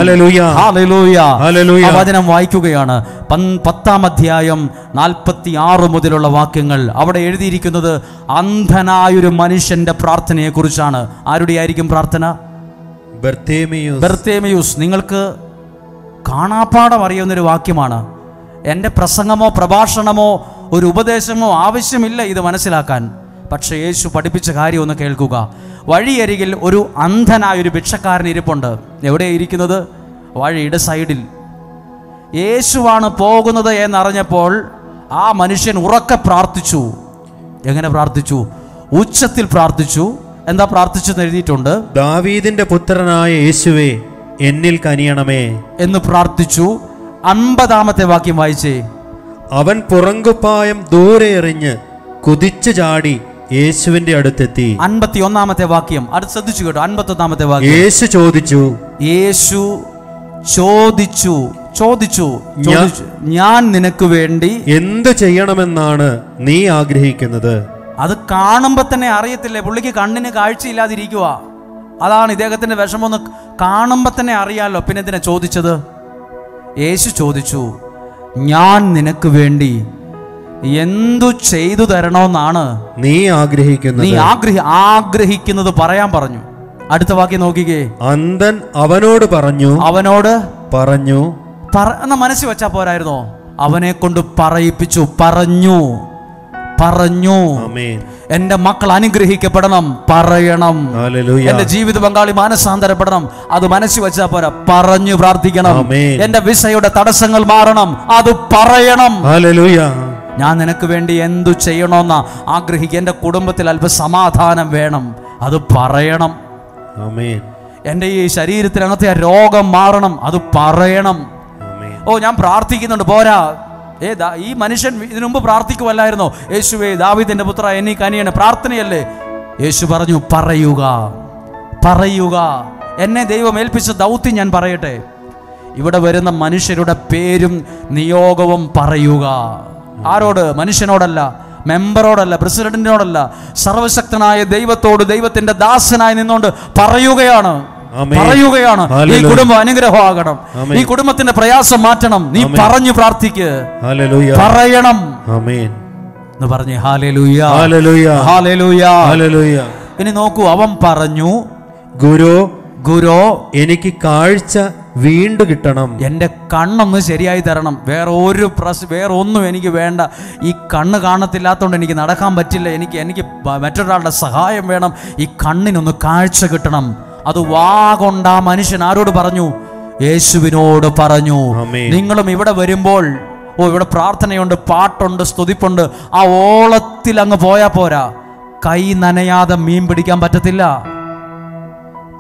Speaker 1: വചനം വായിക്കുകയാണ്. 10-ാം അധ്യായം 46 മുതലുള്ള വാക്യങ്ങൾ. അവിടെ എഴുതിയിരിക്കുന്നത് അന്ധനായൊരു മനുഷ്യന്റെ പ്രാർത്ഥനയെ കുറിച്ചാണ്. ആരുടെ ആയിരിക്കും പ്രാർത്ഥന? ബർത്തേമിയൂസ്. നിങ്ങൾക്ക് കാണാപ്പാടം അറിയുന്നൊരു വാക്യമാണ്. എൻ്റെ പ്രസംഗമോ പ്രഭാഷണമോ ഒരു ഉപദേശമോ ആവശ്യമില്ല ഇത് മനസ്സിലാക്കാൻ. പക്ഷേ യേശു പഠിപ്പിച്ച കാര്യം ഒന്ന് കേൾക്കുക. വഴിയരികിൽ ഒരു അന്ധനായൊരു ഭിക്ഷക്കാരൻ ഇരിപ്പുണ്ട്. എവിടെയാണ് ഇരിക്കുന്നത്? വഴിയുടെ സൈഡിൽ. യേശുവാണ് പോകുന്നത് എന്നറിഞ്ഞപ്പോൾ ആ മനുഷ്യൻ ഉറക്കെ പ്രാർത്ഥിച്ചു. എങ്ങനെ പ്രാർത്ഥിച്ചു? ഉച്ചത്തിൽ പ്രാർത്ഥിച്ചു. എന്താ പ്രാർത്ഥിച്ചെന്ന് എഴുതിയിട്ടുണ്ട്.
Speaker 4: ദാവീദിന്റെ പുത്രനായ യേശുവേ, എന്നിൽ കനിയണമേ
Speaker 1: എന്ന് പ്രാർത്ഥിച്ചു. 50-ാമത്തെ വാക്യം വായിച്ചേ.
Speaker 4: അവൻ പുറങ്കുപ്പായം ദൂരെ എറിഞ്ഞ് കുതിച്ചു ചാടി യേശുവിന്റെ അടുത്തെത്തി.
Speaker 1: 51-ാമത്തെ വാക്യം അടുത്ത് ശ്രദ്ധിച്ചു കേട്ടോ. 51-ാമത്തെ വാക്യം.
Speaker 4: യേശു ചോദിച്ചു,
Speaker 1: യേശു ചോദിച്ചു ചോദിച്ചു ചോദിച്ചു ഞാൻ നിനക്ക് വേണ്ടി
Speaker 4: എന്ത് ചെയ്യണമെന്നാണ് നീ ആഗ്രഹിക്കുന്നത്?
Speaker 1: അത് കാണുമ്പോ തന്നെ അറിയത്തില്ലേ, പുള്ളിക്ക് കണ്ണിന് കാഴ്ചയില്ലാതിരിക്കുക. അതാണ് ഇദ്ദേഹത്തിന്റെ വിഷമം. കാണുമ്പോ തന്നെ അറിയാലോ, പിന്നെ എന്തിനാ ചോദിച്ചത്? യേശു ചോദിച്ചു, ഞാൻ നിനക്ക് വേണ്ടി എന്തു ചെയ്തു തരണമെന്നാണ്
Speaker 4: നീ ആഗ്രഹിക്കുന്നത്?
Speaker 1: നീ ആഗ്രഹിക്കുന്നത് പറയാൻ പറഞ്ഞു. അടുത്ത വാക്യം നോക്കിക്കേ.
Speaker 4: അന്ധൻ അവനോട് പറഞ്ഞു
Speaker 1: എന്നാ മനസ്സിൽ വെച്ചാ പോരായിരുന്നോ? അവനെ കൊണ്ട് പറയിപ്പിച്ചു. പറഞ്ഞു എന്റെ മക്കൾ അനുഗ്രഹിക്കപ്പെടണം, പറയണം. എന്റെ ജീവിത പങ്കാളി മാനസാന്തരപ്പെടണം, അത് മനസ്സിൽ വെച്ചാ പോരാ, പറഞ്ഞു പ്രാർത്ഥിക്കണം. എന്റെ വിസയുടെ തടസ്സങ്ങൾ മാറണം, അത് പറയണം. ഞാൻ നിനക്ക് വേണ്ടി എന്തു ചെയ്യണമെന്ന് ആഗ്രഹിക്കുക. എന്റെ കുടുംബത്തിൽ അല്പ സമാധാനം വേണം, അത് പറയണം. എന്റെ ഈ ശരീരത്തിനകത്തെ രോഗം മാറണം, അത് പറയണം. ഓ, ഞാൻ പ്രാർത്ഥിക്കുന്നുണ്ട് പോരാ. ഈ മനുഷ്യൻ ഇതിനു മുമ്പ് പ്രാർത്ഥിക്കുമല്ലായിരുന്നോ? യേശുവേ ദാവീദിന്റെ പുത്ര എനിക്ക് കനിയണേ, പ്രാർത്ഥനയല്ലേ? യേശു പറഞ്ഞു, പറയുക. എന്നെ ദൈവം ഏൽപ്പിച്ച ദൗത്യം ഞാൻ പറയട്ടെ. ഇവിടെ വരുന്ന മനുഷ്യരുടെ പേരും നിയോഗവും പറയുക. ആരോട്? മനുഷ്യനോടല്ല, മെമ്പറോടല്ല, പ്രസിഡന്റിനോടല്ല, സർവശക്തനായ ദൈവത്തോട് ദൈവത്തിന്റെ ദാസനായി നിന്നുകൊണ്ട് പറയുകയാണ്. ഈ കുടുംബം അനുഗ്രഹമാകണം, ഈ കുടുംബത്തിന്റെ പ്രയാസം മാറ്റണം. നീ പറഞ്ഞു പ്രാർത്ഥിക്ക്, പറയണം എന്ന് പറഞ്ഞേ. Hallelujah, hallelujah, hallelujah. ഇനി നോക്കൂ, അവൻ പറഞ്ഞു, ഗുരു
Speaker 4: എനിക്ക് കാഴ്ച വീണ്ടും കിട്ടണം,
Speaker 1: എന്റെ കണ്ണൊന്ന് ശരിയായി തരണം. വേറെ ഒന്നും എനിക്ക് വേണ്ട. ഈ കണ്ണ് കാണത്തില്ലാത്തതുകൊണ്ട് എനിക്ക് നടക്കാൻ പറ്റില്ല. എനിക്ക് മറ്റൊരാളുടെ സഹായം വേണം. ഈ കണ്ണിനൊന്ന് കാഴ്ച കിട്ടണം. അത് വാഗൊണ്ട മനുഷ്യൻ ആരോട് പറഞ്ഞു? യേശുവിനോട് പറഞ്ഞു. നിങ്ങളും ഇവിടെ വരുമ്പോൾ, ഇവിടെ പ്രാർത്ഥനയുണ്ട്, പാട്ടുണ്ട്, സ്തുതിപ്പുണ്ട്, ആ ഓളത്തിൽ അങ്ങ് പോയാ പോരാ. കൈ നനയാതെ മീൻ പിടിക്കാൻ പറ്റത്തില്ല.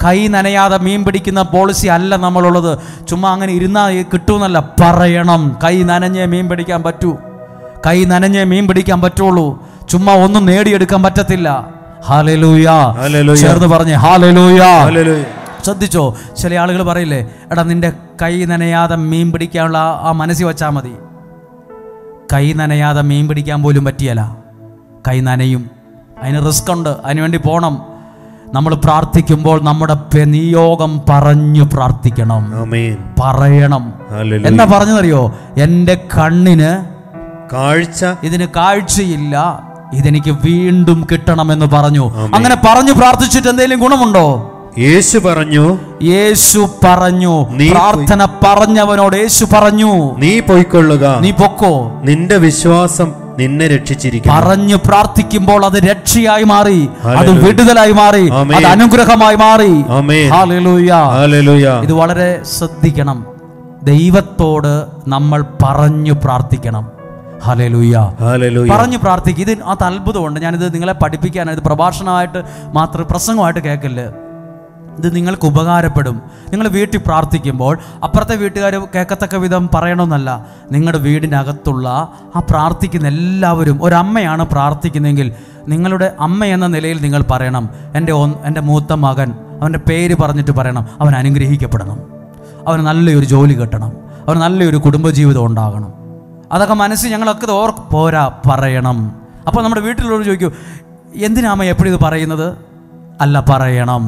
Speaker 1: കൈ നനയാതെ മീൻ പിടിക്കുന്ന പോളിസി അല്ല നമ്മളുള്ളത്. ചുമ്മാ അങ്ങനെ ഇരുന്നാൽ കിട്ടൂന്നല്ല, പറയണം. കൈ നനഞ്ഞേ മീൻ പിടിക്കാൻ പറ്റൂ, കൈ നനഞ്ഞേ മീൻ പിടിക്കാൻ പറ്റുള്ളൂ. ചുമ്മാ ഒന്നും നേടിയെടുക്കാൻ പറ്റത്തില്ല. ഹല്ലേലൂയ, ചേർന്ന് പറഞ്ഞേ ഹല്ലേലൂയ. ശ്രദ്ധിച്ചോ, ചില ആളുകൾ പറയില്ലേ, എടാ നിന്റെ കൈ നനയാതെ മീൻ പിടിക്കാനുള്ള ആ മനസ്സിൽ വെച്ചാൽ മതി. കൈ നനയാതെ മീൻ പിടിക്കാൻ പോലും പറ്റിയല്ല. കൈ നനയും, അതിന് റിസ്ക് ഉണ്ട്, അതിനുവേണ്ടി പോകണം. നമ്മൾ പ്രാർത്ഥിക്കുമ്പോൾ നമ്മുടെ നിയോഗം പറഞ്ഞു പ്രാർത്ഥിക്കണം, പറയണം. എന്താ പറഞ്ഞതറിയോ? എൻ്റെ കണ്ണിന് ഇതിന് കാഴ്ചയില്ല, ഇതെനിക്ക് വീണ്ടും കിട്ടണമെന്ന് പറഞ്ഞു. അങ്ങനെ പറഞ്ഞു പ്രാർത്ഥിച്ചിട്ട് എന്തെങ്കിലും ഗുണമുണ്ടോ?
Speaker 4: യേശു പറഞ്ഞു
Speaker 1: പ്രാർത്ഥന പറഞ്ഞവനോട് യേശു പറഞ്ഞു,
Speaker 4: നീ പൊയ്ക്കൊള്ളുക,
Speaker 1: നീ പൊക്കോ,
Speaker 4: നിന്റെ വിശ്വാസം നിന്നെ രക്ഷിച്ചിരിക്കുന്നു.
Speaker 1: പറഞ്ഞു പ്രാർത്ഥിക്കുമ്പോൾ അത് രക്ഷയായി മാറി, അത് വിടുതലായി മാറി, അത് അനുഗ്രഹമായി മാറി. ഇത് വളരെ ശ്രദ്ധിക്കണം. ദൈവത്തോട് നമ്മൾ പറഞ്ഞു പ്രാർത്ഥിക്കണം. ഹല്ലേലൂയ, പറഞ്ഞു പ്രാർത്ഥിക്കുക. ഇത് അത് അത്ഭുതമുണ്ട്. ഞാനിത് നിങ്ങളെ പഠിപ്പിക്കാനാണ്. ഇത് പ്രഭാഷണമായിട്ട് മാത്രം, പ്രസംഗമായിട്ട് കേൾക്കല്ലേ. ഇത് നിങ്ങൾക്ക് ഉപകാരപ്പെടും. നിങ്ങൾ വീട്ടിൽ പ്രാർത്ഥിക്കുമ്പോൾ അപ്പുറത്തെ വീട്ടുകാർ കേൾക്കത്തക്ക വിധം പറയണമെന്നല്ല. നിങ്ങളുടെ വീടിനകത്തുള്ള ആ പ്രാർത്ഥിക്കുന്ന എല്ലാവരും, ഒരമ്മയാണ് പ്രാർത്ഥിക്കുന്നതെങ്കിൽ നിങ്ങളുടെ അമ്മ എന്ന നിലയിൽ നിങ്ങൾ പറയണം, എൻ്റെ മൂത്ത മകൻ, അവൻ്റെ പേര് പറഞ്ഞിട്ട് പറയണം, അവൻ അനുഗ്രഹിക്കപ്പെടണം, അവന് നല്ലൊരു ജോലി കിട്ടണം, അവന് നല്ലൊരു കുടുംബജീവിതം ഉണ്ടാകണം. അതൊക്കെ മനസ്സിൽ ഞങ്ങളൊക്കെ പോരാ, പറയണം. അപ്പോൾ നമ്മുടെ വീട്ടിലുള്ളവർ ചോദിക്കൂ, എന്തിനാമ്മ എപ്പോഴും ഇത് പറയുന്നത്? അല്ല, പറയണം.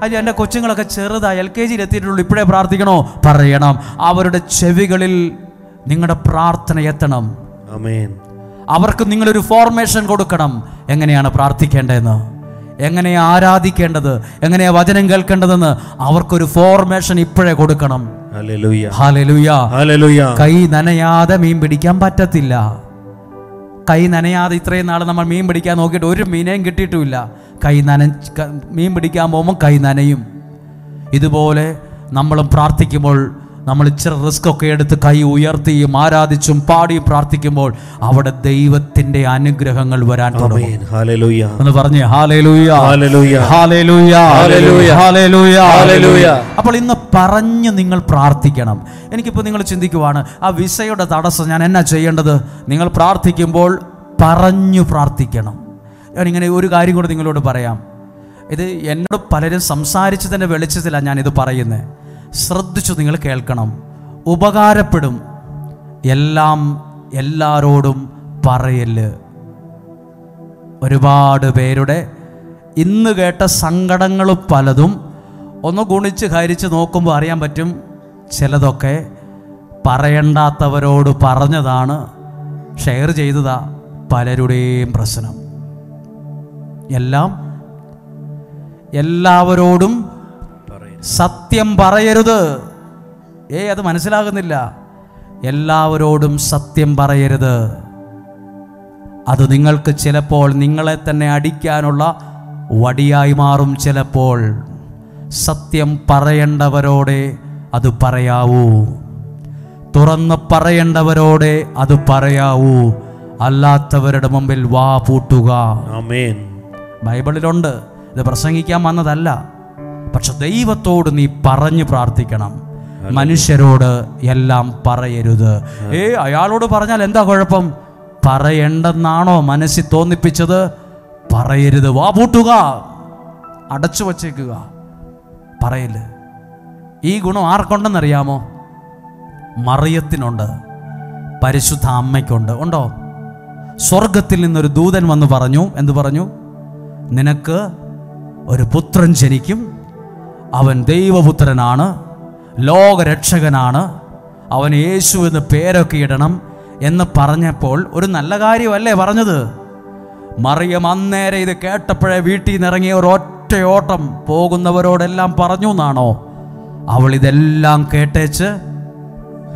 Speaker 1: അല്ല, എൻ്റെ കൊച്ചുങ്ങളൊക്കെ ചെറുതായി LKG എത്തിയിട്ടുള്ളൂ, ഇപ്പോഴേ പ്രാർത്ഥിക്കണോ? പറയണം. അവരുടെ ചെവികളിൽ നിങ്ങളുടെ പ്രാർത്ഥന എത്തണം. അവർക്ക് നിങ്ങളൊരു ഫോർമേഷൻ കൊടുക്കണം. എങ്ങനെയാണ് പ്രാർത്ഥിക്കേണ്ടതെന്ന്, എങ്ങനെയാ ആരാധിക്കേണ്ടത്, എങ്ങനെയാ വചനം കേൾക്കേണ്ടതെന്ന് അവർക്കൊരു ഫോർമേഷൻ ഇപ്പോഴേ കൊടുക്കണം. ഹല്ലേലൂയ. കൈ നനയാതെ മീൻ പിടിക്കാൻ പറ്റത്തില്ല. കൈ നനയാതെ ഇത്രയും നാൾ നമ്മൾ മീൻ പിടിക്കാൻ നോക്കിയിട്ട് ഒരു മീനേയും കിട്ടിയിട്ടുമില്ല. മീൻ പിടിക്കാൻ പോകുമ്പോൾ കൈ നനയും. ഇതുപോലെ നമ്മളും പ്രാർത്ഥിക്കുമ്പോൾ നമ്മൾ ഇച്ചിരി റിസ്ക് ഒക്കെ എടുത്ത് കൈ ഉയർത്തിയും ആരാധിച്ചും പാടിയും പ്രാർത്ഥിക്കുമ്പോൾ അവിടെ ദൈവത്തിന്റെ അനുഗ്രഹങ്ങൾ വരാൻ തുടങ്ങും. എന്ന് പറഞ്ഞേ ഹല്ലേലൂയ, ഹല്ലേലൂയ, ഹല്ലേലൂയ. അപ്പോൾ ഇന്ന് പറഞ്ഞു നിങ്ങൾ പ്രാർത്ഥിക്കണം. എനിക്കിപ്പോൾ നിങ്ങൾ ചിന്തിക്കുവാണ്, ആ വിസയുടെ തടസ്സം ഞാൻ എന്നാ ചെയ്യേണ്ടത്? നിങ്ങൾ പ്രാർത്ഥിക്കുമ്പോൾ പറഞ്ഞു പ്രാർത്ഥിക്കണം. ഞാനിങ്ങനെ ഒരു കാര്യം കൂടെ നിങ്ങളോട് പറയാം. ഇത് എന്നോട് പലരും സംസാരിച്ചതിൻ്റെ വെളിച്ചത്തിലാണ് ഞാനിത് പറയുന്നത്. ശ്രദ്ധിച്ചു നിങ്ങൾ കേൾക്കണം, ഉപകാരപ്പെടും. എല്ലാം എല്ലാവരോടും പറയല്. ഒരുപാട് പേരുടെ ഇന്ന് കേട്ട സങ്കടങ്ങൾ പലതും ഒന്ന് ഗുണിച്ച് ഹരിച്ച് നോക്കുമ്പോൾ അറിയാൻ പറ്റും, ചിലതൊക്കെ പറയണ്ടാത്തവരോട് പറഞ്ഞതാണ്, ഷെയർ ചെയ്തതാ പലരുടെയും പ്രശ്നം. എല്ലാവരോടും സത്യം പറയരുത്. അത് മനസ്സിലാകുന്നില്ല. എല്ലാവരോടും സത്യം പറയരുത്. അത് നിങ്ങൾക്ക് ചിലപ്പോൾ നിങ്ങളെ തന്നെ അടിക്കാനുള്ള വടിയായി മാറും. ചിലപ്പോൾ സത്യം പറയേണ്ടവരോടെ അത് പറയാവൂ, തുറന്ന് പറയേണ്ടവരോടെ അത് പറയാവൂ, അല്ലാത്തവരുടെ മുമ്പിൽ വാ പൂട്ടുക.
Speaker 4: ആമേൻ.
Speaker 1: ബൈബിളിലുണ്ട്, ഇത് പ്രസംഗിക്കാൻ വന്നതല്ല. പക്ഷെ ദൈവത്തോട് നീ പറഞ്ഞു പ്രാർത്ഥിക്കണം. മനുഷ്യരോട് എല്ലാം പറയരുത്. അയാളോട് പറഞ്ഞാൽ എന്താ കുഴപ്പം? പറയണ്ടെന്നാണോ മനസ്സിൽ തോന്നിപ്പിച്ചത്? പറയരുത്, വാ പൂട്ടുക, അടച്ചു വച്ചേക്കുക, പറയല്. ഈ ഗുണം ആർക്കുണ്ടെന്നറിയാമോ? മറിയത്തിനുണ്ട്, പരിശുദ്ധ അമ്മയ്ക്കുണ്ട്. ഉണ്ടോ? സ്വർഗത്തിൽ നിന്നൊരു ദൂതൻ വന്ന് പറഞ്ഞു. എന്തു പറഞ്ഞു? നിനക്ക് ഒരു പുത്രൻ ജനിക്കും, അവൻ ദൈവപുത്രനാണ്, ലോകരക്ഷകനാണ്, അവൻ യേശു എന്ന് പേരൊക്കെ ഇടണം എന്ന് പറഞ്ഞപ്പോൾ ഒരു നല്ല കാര്യമല്ലേ പറഞ്ഞത്? മറിയം അന്നേരം ഇത് കേട്ടപ്പോഴേ വീട്ടിൽ നിന്ന് ഇറങ്ങിയ ഒരൊറ്റ ഓട്ടം പോകുന്നവരോടെല്ലാം പറഞ്ഞു എന്നാണോ? അവൾ ഇതെല്ലാം കേട്ടേച്ച്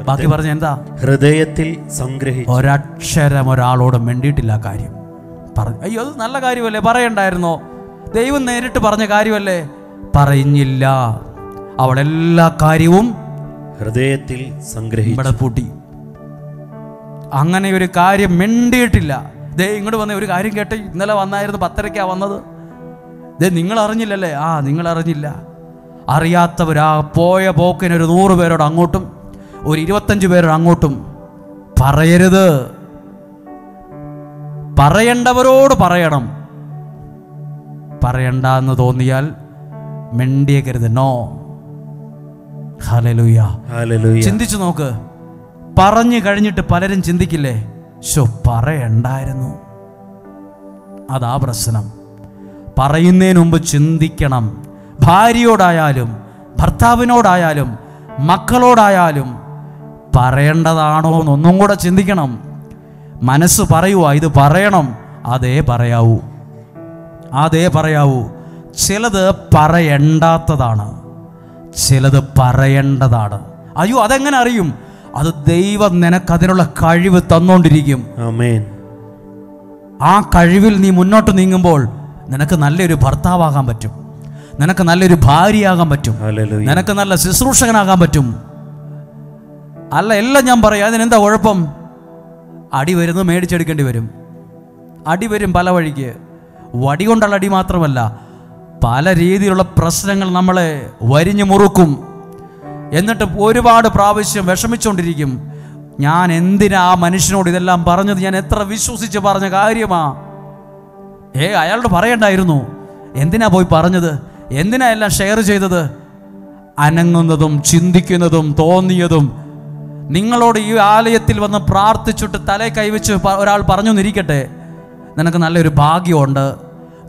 Speaker 1: ബാക്കി പറഞ്ഞ എന്താ? ഹൃദയത്തിൽ സംഗ്രഹിച്ചു. ഒരക്ഷരം ഒരാളോട് മിണ്ടിയിട്ടില്ല. കാര്യം പറഞ്ഞു. അയ്യോ, അത് നല്ല കാര്യമല്ലേ, പറയണ്ടായിരുന്നോ? ദൈവം നേരിട്ട് പറഞ്ഞ കാര്യമല്ലേ? പറഞ്ഞില്ല. അവൾ എല്ലാ കാര്യവും ഹൃദയത്തിൽ സംഗ്രഹിച്ചു, പൂട്ടി. അങ്ങനെ ഒരു കാര്യം മിണ്ടിയിട്ടില്ല. ഇങ്ങോട്ട് വന്ന ഒരു കാര്യം കേട്ട്, ഇന്നലെ വന്നായിരുന്നു, 10:30 വന്നത്. നിങ്ങൾ അറിഞ്ഞില്ലല്ലേ? നിങ്ങൾ അറിഞ്ഞില്ല. അറിയാത്തവരാ പോയ പോക്കിനൊരു 100 പേരോട് അങ്ങോട്ടും ഒരു 25 പേരോട് അങ്ങോട്ടും പറയരുത്. പറയേണ്ടവരോട് പറയണം. പറയണ്ടെന്ന് തോന്നിയാൽ മിണ്ടിയേക്കരുത്. നോ. ഹല്ലേലൂയ. ചിന്തിച്ചു നോക്ക്. പറഞ്ഞു കഴിഞ്ഞിട്ട് പലരും ചിന്തിക്കില്ലേ, പറയണ്ടായിരുന്നു. അതാ പ്രശ്നം. പറയുന്നതിന് മുമ്പ് ചിന്തിക്കണം. ഭാര്യയോടായാലും ഭർത്താവിനോടായാലും മക്കളോടായാലും പറയേണ്ടതാണോ എന്നൊന്നും കൂടെ ചിന്തിക്കണം. മനസ്സ് പറയുക, ഇത് പറയണം, അതേ പറയാവൂ, അതേ പറയാവൂ. ചിലത് പറയണ്ടാത്തതാണ്, ചിലത് പറയേണ്ടതാണ്. അയ്യോ, അതെങ്ങനെ അറിയും? അത് ദൈവം നിനക്കതിനുള്ള കഴിവ് തന്നോണ്ടിരിക്കും. ആമേൻ. ആ കഴിവിൽ നീ മുന്നോട്ട് നീങ്ങുമ്പോൾ നിനക്ക് നല്ലൊരു ഭർത്താവാകാൻ പറ്റും, നിനക്ക് നല്ലൊരു ഭാര്യയാകാൻ പറ്റും, നിനക്ക് നല്ല ശുശ്രൂഷകനാകാൻ പറ്റും. അല്ല, എല്ലാം ഞാൻ പറയാം. അതിനെന്താ കുഴപ്പം? അടി വരുന്നത് മേടിച്ചെടുക്കേണ്ടി വരും. അടി വരും പല വഴിക്ക്. വടി കൊണ്ടുള്ള അടി മാത്രമല്ല, പല രീതിയിലുള്ള പ്രശ്നങ്ങൾ നമ്മളെ വരിഞ്ഞു മുറുക്കും. എന്നിട്ട് ഒരുപാട് പ്രാവശ്യം വിഷമിച്ചുകൊണ്ടിരിക്കും. ഞാൻ എന്തിനാ ആ മനുഷ്യനോട് ഇതെല്ലാം പറഞ്ഞത്? ഞാൻ എത്ര വിശ്വസിച്ച് പറഞ്ഞ കാര്യമാ. അയാളോട് പറയണ്ടായിരുന്നു. എന്തിനാ പോയി പറഞ്ഞത്? എന്തിനാ എല്ലാം ഷെയർ ചെയ്തത്? അനങ്ങുന്നതും ചിന്തിക്കുന്നതും തോന്നിയതും. നിങ്ങളോട് ഈ ആലയത്തിൽ വന്ന് പ്രാർത്ഥിച്ചിട്ട് തലേ കൈവച്ച് ഒരാൾ പറഞ്ഞു എന്നിരിക്കട്ടെ, നിനക്ക് നല്ലൊരു ഭാഗ്യമുണ്ട്,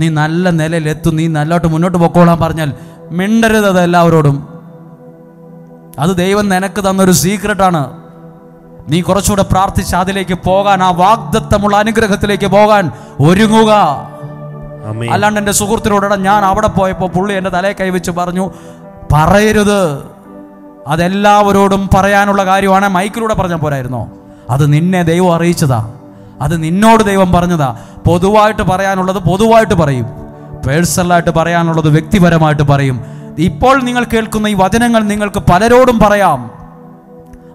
Speaker 1: നീ നല്ല നിലയിലെത്തും, നീ നല്ലോട്ട് മുന്നോട്ട് പൊക്കോളാൻ പറഞ്ഞാൽ മിണ്ടരുത് അത് എല്ലാവരോടും. അത് ദൈവം നിനക്ക് തന്നൊരു സീക്രട്ടാണ്. നീ കുറച്ചുകൂടെ പ്രാർത്ഥിച്ച് അതിലേക്ക് പോകാൻ, ആ വാഗ്ദത്തമുള്ള അനുഗ്രഹത്തിലേക്ക് പോകാൻ ഒരുങ്ങുക. അല്ലാണ്ട് എൻ്റെ സുഹൃത്തിനോട് ഞാൻ അവിടെ പോയപ്പോൾ പുള്ളി എൻ്റെ തലയെ കൈവച്ച് പറഞ്ഞു, പറയരുത്. അതെല്ലാവരോടും പറയാനുള്ള കാര്യമാണ്. മൈക്കിലൂടെ പറഞ്ഞാൽ പോരായിരുന്നോ? അത് നിന്നെ ദൈവം അറിയിച്ചതാ, അത് നിന്നോട് ദൈവം പറഞ്ഞതാ. പൊതുവായിട്ട് പറയാനുള്ളത് പൊതുവായിട്ട് പറയും, പേഴ്സണലായിട്ട് പറയാനുള്ളത് വ്യക്തിപരമായിട്ട് പറയും. ഇപ്പോൾ നിങ്ങൾ കേൾക്കുന്ന ഈ വചനങ്ങൾ നിങ്ങൾക്ക് പലരോടും പറയാം,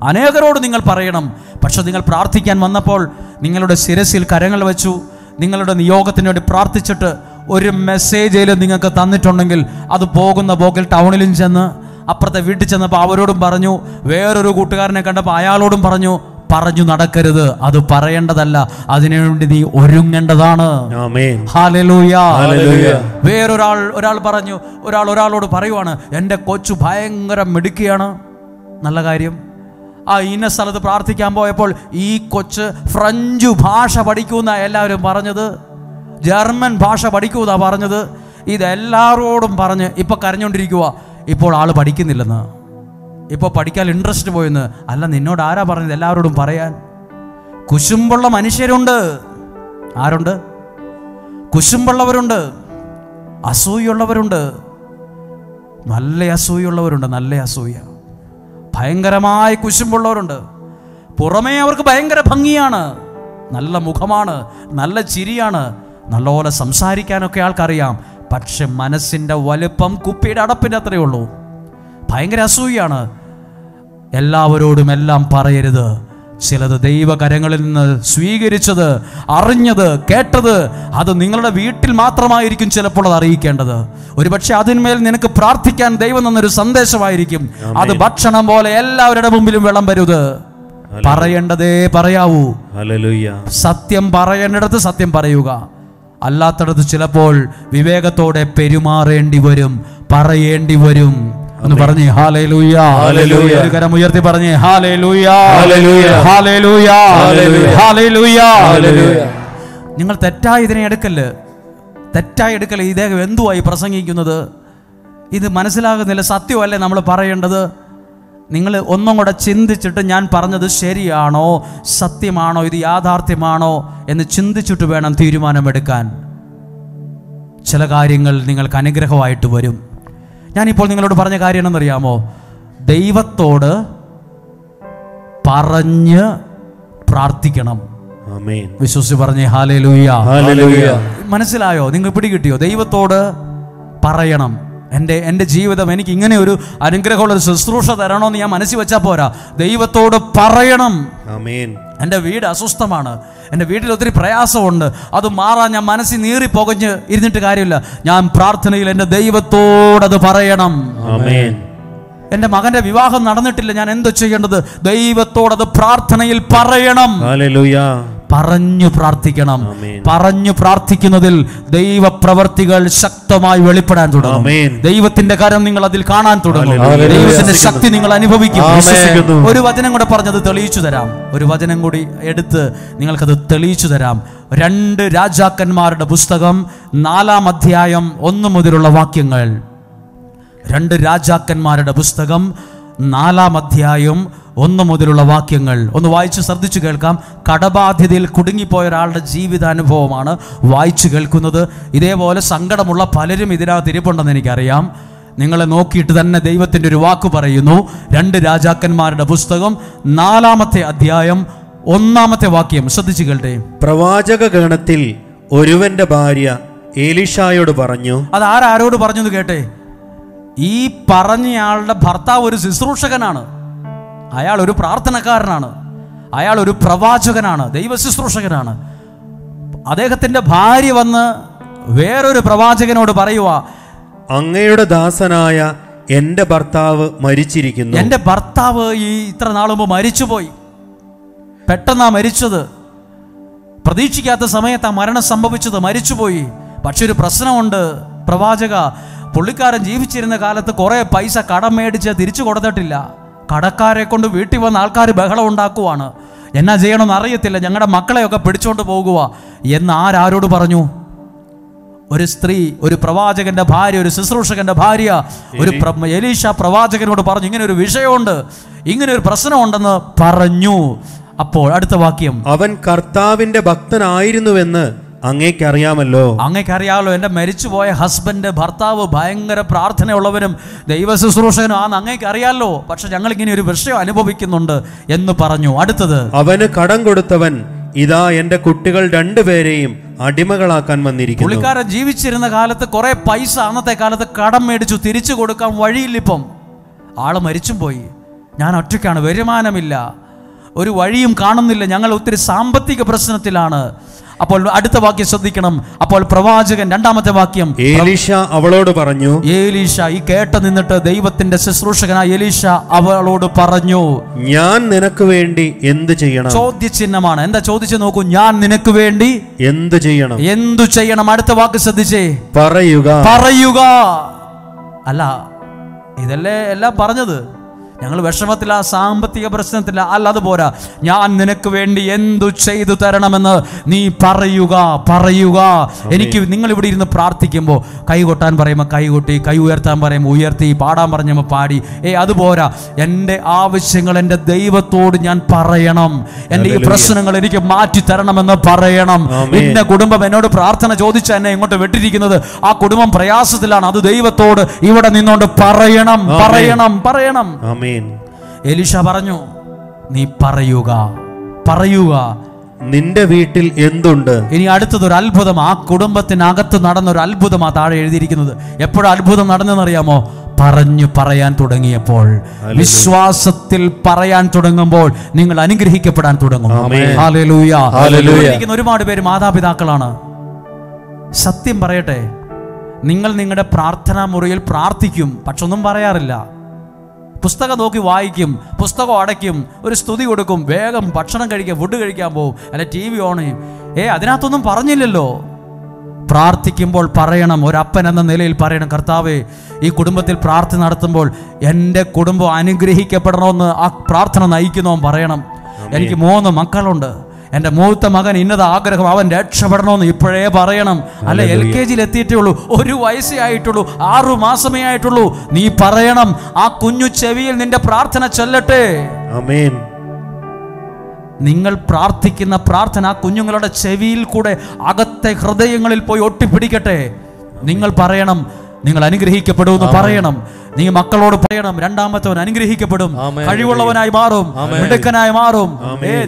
Speaker 1: അനേകരോട് നിങ്ങൾ പറയണം. പക്ഷെ നിങ്ങൾ പ്രാർത്ഥിക്കാൻ വന്നപ്പോൾ നിങ്ങളുടെ ശിരസിൽ കരങ്ങൾ വെച്ചു, നിങ്ങളുടെ നിയോഗത്തിന് വേണ്ടി പ്രാർത്ഥിച്ചിട്ട് ഒരു മെസ്സേജേലും നിങ്ങൾക്ക് തന്നിട്ടുണ്ടെങ്കിൽ അത് പോകുന്ന പോക്കിൽ ടൗണിലും ചെന്ന് അപ്പുറത്തെ വീട്ടിൽ ചെന്നപ്പോൾ അവരോടും പറഞ്ഞു, വേറൊരു കൂട്ടുകാരനെ കണ്ടപ്പോൾ അയാളോടും പറഞ്ഞു, പറഞ്ഞു നടക്കരുത്. അത് പറയേണ്ടതല്ല, അതിനുവേണ്ടി നീ ഒരുങ്ങേണ്ടതാണ്.
Speaker 4: ആമേൻ.
Speaker 1: ഹല്ലേലൂയ.
Speaker 4: ഹല്ലേലൂയ.
Speaker 1: ഒരാൾ പറഞ്ഞു, ഒരാളോട് പറയുവാണ്, എൻ്റെ കൊച്ചു ഭയങ്കര മിടുക്കിയാണ്. നല്ല കാര്യം. ഇന്ന സ്ഥലത്ത് പ്രാർത്ഥിക്കാൻ പോയപ്പോൾ ഈ കൊച്ച് ഫ്രഞ്ച് ഭാഷ പഠിക്കുന്ന എല്ലാവരും പറഞ്ഞത്, ജർമ്മൻ ഭാഷ പഠിക്കൂന്നാ പറഞ്ഞത്. ഇതെല്ലാവരോടും പറഞ്ഞ് ഇപ്പൊ കരഞ്ഞോണ്ടിരിക്കുക. ഇപ്പോൾ ആള് പഠിക്കുന്നില്ലെന്ന്, ഇപ്പോൾ പഠിക്കാൻ ഇൻട്രസ്റ്റ് പോയെന്ന്. അല്ല, നിന്നോട് ആരാ പറഞ്ഞത് എല്ലാവരോടും പറയാൻ? കുശുമ്പുള്ള മനുഷ്യരുണ്ട്. ആരുണ്ട്? കുശുമ്പുള്ളവരുണ്ട്, അസൂയുള്ളവരുണ്ട്, നല്ല അസൂയുള്ളവരുണ്ട്. നല്ല അസൂയ, ഭയങ്കരമായ കുശുമ്പുള്ളവരുണ്ട്. പുറമേ അവർക്ക് ഭയങ്കര ഭംഗിയാണ്, നല്ല മുഖമാണ്, നല്ല ചിരിയാണ്, നല്ലപോലെ സംസാരിക്കാനൊക്കെ ആൾക്കറിയാം. പക്ഷെ മനസ്സിൻ്റെ വലുപ്പം കുപ്പിയുടെ അടപ്പിൻ്റെ അത്രയേ ഉള്ളൂ. ഭയങ്കര അസൂയാണ്. എല്ലാവരോടും എല്ലാം പറയരുത്. ചിലത് ദൈവകരങ്ങളിൽ നിന്ന് സ്വീകരിച്ചത്, അറിഞ്ഞത്, കേട്ടത് അത് നിങ്ങളുടെ വീട്ടിൽ മാത്രമായിരിക്കും ചിലപ്പോൾ അത് അറിയിക്കേണ്ടത്. ഒരുപക്ഷെ അതിന്മേൽ നിനക്ക് പ്രാർത്ഥിക്കാൻ ദൈവം തന്നൊരു സന്ദേശമായിരിക്കും. അത് ഭക്ഷണം പോലെ എല്ലാവരുടെ മുമ്പിലും വിളമ്പരുത്. പറയേണ്ടതേ പറയാവൂ. സത്യം പറയേണ്ടിടത്ത് സത്യം പറയുക, അല്ലാത്തടത്ത് ചിലപ്പോൾ വിവേകത്തോടെ പെരുമാറേണ്ടി വരും, പറയേണ്ടി വരും. ഒന്ന് പറഞ്ഞേ ഹല്ലേലൂയ. ഒരു കരം ഉയർത്തി പറഞ്ഞേ ഹല്ലേലൂയ, ഹല്ലേലൂയ, ഹല്ലേലൂയ. നിങ്ങൾ തെറ്റായി ഇതിനെ എടുക്കല്ല്, തെറ്റായി എടുക്കല്. ഇദ്ദേഹം എന്തുവായി പ്രസംഗിക്കുന്നത്? ഇത് മനസ്സിലാകുന്നില്ല. സത്യമല്ലേ നമ്മൾ പറയേണ്ടത്? നിങ്ങൾ ഒന്നും കൂടെ ചിന്തിച്ചിട്ട് ഞാൻ പറഞ്ഞത് ശരിയാണോ, സത്യമാണോ, ഇത് യാഥാർത്ഥ്യമാണോ എന്ന് ചിന്തിച്ചിട്ട് വേണം തീരുമാനമെടുക്കാൻ. ചില കാര്യങ്ങൾ നിങ്ങൾക്ക് അനുഗ്രഹമായിട്ട് വരും. ഞാനിപ്പോൾ നിങ്ങളോട് പറഞ്ഞ കാര്യം എന്നറിയാമോ? ദൈവത്തോട് പറഞ്ഞ് പ്രാർത്ഥിക്കണം. വിശ്വസിച്ച് പറഞ്ഞേ ഹല്ലേലൂയ. മനസ്സിലായോ? നിങ്ങൾ പിടികിട്ടിയോ? ദൈവത്തോട് പറയണം. എൻ്റെ ജീവിതം എനിക്ക് ഇങ്ങനെ ഒരു അനുഗ്രഹമുള്ള ഒരു ശുശ്രൂഷ തരണമെന്ന് ഞാൻ മനസ്സിൽ വെച്ചാൽ പോരാ, ദൈവത്തോട് പറയണം. എൻ്റെ വീട് അസ്വസ്ഥമാണ്, എൻ്റെ വീട്ടിൽ ഒത്തിരി പ്രയാസമുണ്ട്, അത് മാറാൻ ഞാൻ മനസ്സിൽ നീറി പുകഞ്ഞ് ഇരുന്നിട്ട് കാര്യമില്ല. ഞാൻ പ്രാർത്ഥനയിൽ എൻ്റെ ദൈവത്തോടത് പറയണം. എൻ്റെ മകൻ്റെ വിവാഹം നടന്നിട്ടില്ല, ഞാൻ എന്ത് ചെയ്യേണ്ടത്? ദൈവത്തോടത് പ്രാർത്ഥനയിൽ പറയണം. പറഞ്ഞു പ്രാർത്ഥിക്കണം. പറഞ്ഞു പ്രാർത്ഥിക്കുന്നതിൽ ദൈവപ്രവർത്തികൾ ശക്തമായി വെളിപ്പെടാൻ തുടങ്ങും. ദൈവത്തിന്റെ കരം നിങ്ങൾ അതിൽ കാണാൻ തുടങ്ങും. ദൈവത്തിന്റെ ശക്തി നിങ്ങൾ അനുഭവിക്കും. ഒരു വചനം കൂടെ പറഞ്ഞത് തെളിയിച്ചു തരാം. ഒരു വചനം കൂടി എടുത്ത് നിങ്ങൾക്കത് തെളിയിച്ചു തരാം. 2 രാജാക്കന്മാരുടെ പുസ്തകം 4-ാം അധ്യായം 1 മുതലുള്ള വാക്യങ്ങൾ. 2 രാജാക്കന്മാരുടെ പുസ്തകം 4-ാം അധ്യായം 1 മുതലുള്ള വാക്യങ്ങൾ ഒന്ന് വായിച്ച് ശ്രദ്ധിച്ചു കേൾക്കാം. കടബാധ്യതയിൽ കുടുങ്ങിപ്പോയ ഒരാളുടെ ജീവിതാനുഭവമാണ് വായിച്ചു കേൾക്കുന്നത്. ഇതേപോലെ സങ്കടമുള്ള പലരും ഇതിനകത്ത് ഇരിപ്പുണ്ടെന്ന് എനിക്കറിയാം. നിങ്ങളെ നോക്കിയിട്ട് തന്നെ ദൈവത്തിൻ്റെ ഒരു വാക്ക് പറയുന്നു. 2 രാജാക്കന്മാരുടെ പുസ്തകം 4-ാമത്തെ അധ്യായം 1-ാമത്തെ വാക്യം ശ്രദ്ധിച്ചു കേൾട്ടെ.
Speaker 4: പ്രവാചക ഗണത്തിൽ ഒരുവന്റെ ഭാര്യ എലീഷായോട് പറഞ്ഞു.
Speaker 1: അത് ആരോട് പറഞ്ഞു എന്ന് കേട്ടെ. ഈ പറഞ്ഞയാളുടെ ഭർത്താവ് ഒരു ശുശ്രൂഷകനാണ്, അയാൾ ഒരു പ്രാർത്ഥനക്കാരനാണ്, അയാൾ ഒരു പ്രവാചകനാണ്, ദൈവ ശുശ്രൂഷകനാണ്. അദ്ദേഹത്തിന്റെ ഭാര്യ വന്ന് വേറൊരു പ്രവാചകനോട് പറയുക,
Speaker 4: അങ്ങയുടെ ദാസനായ എൻ്റെ ഭർത്താവ് മരിച്ചിരിക്കുന്നു.
Speaker 1: എൻ്റെ ഭർത്താവ് ഇത്ര നാൾ മുമ്പ് മരിച്ചുപോയി, പെട്ടെന്നാ മരിച്ചത്, പ്രതീക്ഷിക്കാത്ത സമയത്താ മരണം സംഭവിച്ചത്, മരിച്ചുപോയി. പക്ഷെ ഒരു പ്രശ്നമുണ്ട് പ്രവാചക, പുള്ളിക്കാരൻ ജീവിച്ചിരുന്ന കാലത്ത് കുറെ പൈസ കടം മേടിച്ച് തിരിച്ചു കൊടുത്തിട്ടില്ല. കടക്കാരെ കൊണ്ട് വീട്ടിൽ വന്ന ആൾക്കാർ ബഹളം ഉണ്ടാക്കുവാണ്, എന്നാ ചെയ്യണമെന്ന് അറിയത്തില്ല, ഞങ്ങളുടെ മക്കളെയൊക്കെ പിടിച്ചോണ്ട് പോകുക എന്ന് ആരോട് പറഞ്ഞു? ഒരു സ്ത്രീ, ഒരു പ്രവാചകന്റെ ഭാര്യ, ഒരു ശുശ്രൂഷകന്റെ ഭാര്യ, ഒരു എലീഷ പ്രവാചകനോട് പറഞ്ഞു, ഇങ്ങനെ ഒരു വിഷയമുണ്ട്, ഇങ്ങനെ ഒരു പ്രശ്നമുണ്ടെന്ന് പറഞ്ഞു. അപ്പോൾ അടുത്ത വാക്യം,
Speaker 4: അവൻ കർത്താവിന്റെ ഭക്തനായിരുന്നുവെന്ന് അങ്ങേക്കറിയാമല്ലോ.
Speaker 1: അങ്ങേക്കറിയാമല്ലോ, എൻ്റെ മരിച്ചുപോയ ഹസ്ബൻഡ്, ഭർത്താവ് ഭയങ്കര പ്രാർത്ഥനയുള്ളവനും ദൈവ ശുശ്രൂഷകനും ആണെന്ന് അങ്ങേക്കറിയാമല്ലോ. പക്ഷെ ഞങ്ങൾ ഇങ്ങനെ ഒരു വിഷയം അനുഭവിക്കുന്നുണ്ട് എന്ന് പറഞ്ഞു. അടുത്തത്,
Speaker 4: അവന് കടം കൊടുത്തവൻ ഇതാ എൻ്റെ കുട്ടികൾ 2 പേരെയും അടിമകളാക്കാൻ വന്നിരിക്കുന്നു.
Speaker 1: പുള്ളിക്കാരൻ ജീവിച്ചിരുന്ന കാലത്ത് കുറെ പൈസ അന്നത്തെ കാലത്ത് കടം മേടിച്ചു, തിരിച്ചു കൊടുക്കാൻ വഴിയില്ലിപ്പം. ആള് മരിച്ചും പോയി. ഞാൻ ഒറ്റയ്ക്കാണ്, വരുമാനമില്ല, ഒരു വഴിയും കാണുന്നില്ല, ഞങ്ങൾ ഒത്തിരി സാമ്പത്തിക പ്രശ്നത്തിലാണ്. അപ്പോൾ അടുത്ത വാക്യം ശ്രദ്ധിക്കണം. അപ്പോൾ പ്രവാചകൻ, രണ്ടാമത്തെ വാക്യം,
Speaker 4: എലീശ അവളോട് പറഞ്ഞു,
Speaker 1: എലീശ ഈ കേട്ട് നിന്നിട്ട് ദൈവത്തിന്റെ ശുശ്രൂഷകനായ എലീശ അവളോട് പറഞ്ഞു,
Speaker 4: ഞാൻ നിനക്ക് വേണ്ടി എന്ത് ചെയ്യണം?
Speaker 1: ചോദ്യചിഹ്നമാണ്. എന്താ ചോദിച്ചു നോക്കൂ, ഞാൻ നിനക്ക് വേണ്ടി
Speaker 4: എന്ത് ചെയ്യണം?
Speaker 1: എന്തു ചെയ്യണം? അടുത്ത വാക്ക് ശ്രദ്ധിച്ചേ,
Speaker 4: പറയുക.
Speaker 1: പറയുക. അല്ല, ഇതല്ലേ എല്ലാം പറഞ്ഞത്. ഞങ്ങൾ വിഷമത്തില, സാമ്പത്തിക പ്രശ്നത്തില, അല്ല അത് പോരാ. ഞാൻ നിനക്ക് വേണ്ടി എന്തു ചെയ്തു തരണമെന്ന് നീ പറയുക, പറയുക. എനിക്ക് നിങ്ങൾ ഇവിടെ ഇരുന്ന് പ്രാർത്ഥിക്കുമ്പോൾ കൈ കൊട്ടാൻ പറയുമ്പോൾ കൈ കൊട്ടി, കൈ ഉയർത്താൻ പറയുമ്പോൾ ഉയർത്തി, പാടാൻ പറഞ്ഞപ്പോൾ പാടി. അതുപോരാ. എൻ്റെ ആവശ്യങ്ങൾ എൻ്റെ ദൈവത്തോട് ഞാൻ പറയണം. എൻ്റെ ഈ പ്രശ്നങ്ങൾ എനിക്ക് മാറ്റി തരണമെന്ന് പറയണം. എന്റെ കുടുംബം എന്നോട് പ്രാർത്ഥന ചോദിച്ച എന്നെ ഇങ്ങോട്ട് വിട്ടിരിക്കുന്നത്, ആ കുടുംബം പ്രയാസത്തിലാണ്. അത് ദൈവത്തോട് ഇവിടെ നിന്നോണ്ട് പറയണം, പറയണം, പറയണം. എലീശ പറഞ്ഞു, നീ പറയുക, പറയുക.
Speaker 4: നിന്റെ വീട്ടിൽ എന്തുണ്ട്?
Speaker 1: ഇനി അടുത്തതൊരു അത്ഭുതം. ആ കുടുംബത്തിനകത്ത് നടന്നൊരു അത്ഭുതമാ താഴെ എഴുതിയിരിക്കുന്നത്. എപ്പോഴും അത്ഭുതം നടന്നെന്നറിയാമോ? പറയാൻ തുടങ്ങിയപ്പോൾ, വിശ്വാസത്തിൽ പറയാൻ തുടങ്ങുമ്പോൾ നിങ്ങൾ അനുഗ്രഹിക്കപ്പെടാൻ തുടങ്ങും. Hallelujah, hallelujah. ഒരുപാട് പേര് മാതാപിതാക്കളാണ്. സത്യം പറയട്ടെ, നിങ്ങൾ നിങ്ങളുടെ പ്രാർത്ഥനാ മുറിയിൽ പ്രാർത്ഥിക്കും, പക്ഷെ ഒന്നും പറയാറില്ല. പുസ്തകം നോക്കി വായിക്കും, പുസ്തകം അടയ്ക്കും, ഒരു സ്തുതി കൊടുക്കും, വേഗം ഭക്ഷണം കഴിക്കാൻ, ഫുഡ് കഴിക്കാൻ പോകും, അല്ലെ ടി വി ഓൺ ചെയ്യും. അതിനകത്തൊന്നും പറഞ്ഞില്ലല്ലോ. പ്രാർത്ഥിക്കുമ്പോൾ പറയണം. ഒരപ്പൻ എന്ന നിലയിൽ പറയണം, കർത്താവേ, ഈ കുടുംബത്തിൽ പ്രാർത്ഥന നടത്തുമ്പോൾ എൻ്റെ കുടുംബം അനുഗ്രഹിക്കപ്പെടണമെന്ന് ആ പ്രാർത്ഥന നയിക്കുന്നവൻ പറയണം. എനിക്ക് 3 മക്കളുണ്ട്, എൻ്റെ മൂത്ത മകൻ ഇന്നത് ആഗ്രഹം, അവൻ രക്ഷപ്പെടണമെന്ന് ഇപ്പോഴേ പറയണം. അല്ലെ, LKG എത്തിയിട്ടേ ഉള്ളൂ, 1 വയസ്സേ ആയിട്ടുള്ളൂ, 6 മാസമേ ആയിട്ടുള്ളൂ. നീ പറയണം. ആ കുഞ്ഞു ചെവിയിൽ നിന്റെ പ്രാർത്ഥന ചെല്ലട്ടെ.
Speaker 4: ആമേൻ.
Speaker 1: നിങ്ങൾ പ്രാർത്ഥിക്കുന്ന പ്രാർത്ഥന ആ കുഞ്ഞുങ്ങളുടെ ചെവിയിൽ കൂടെ അകത്തെ ഹൃദയങ്ങളിൽ പോയി ഒട്ടിപ്പിടിക്കട്ടെ. നിങ്ങൾ പറയണം, നിങ്ങൾ അനുഗ്രഹിക്കപ്പെടുമെന്ന് പറയണം. നീ മക്കളോട് പറയണം, രണ്ടാമത്തവൻ അനുഗ്രഹിക്കപ്പെടും, കഴിവുള്ളവനായി മാറും, മിടുക്കനായി മാറും.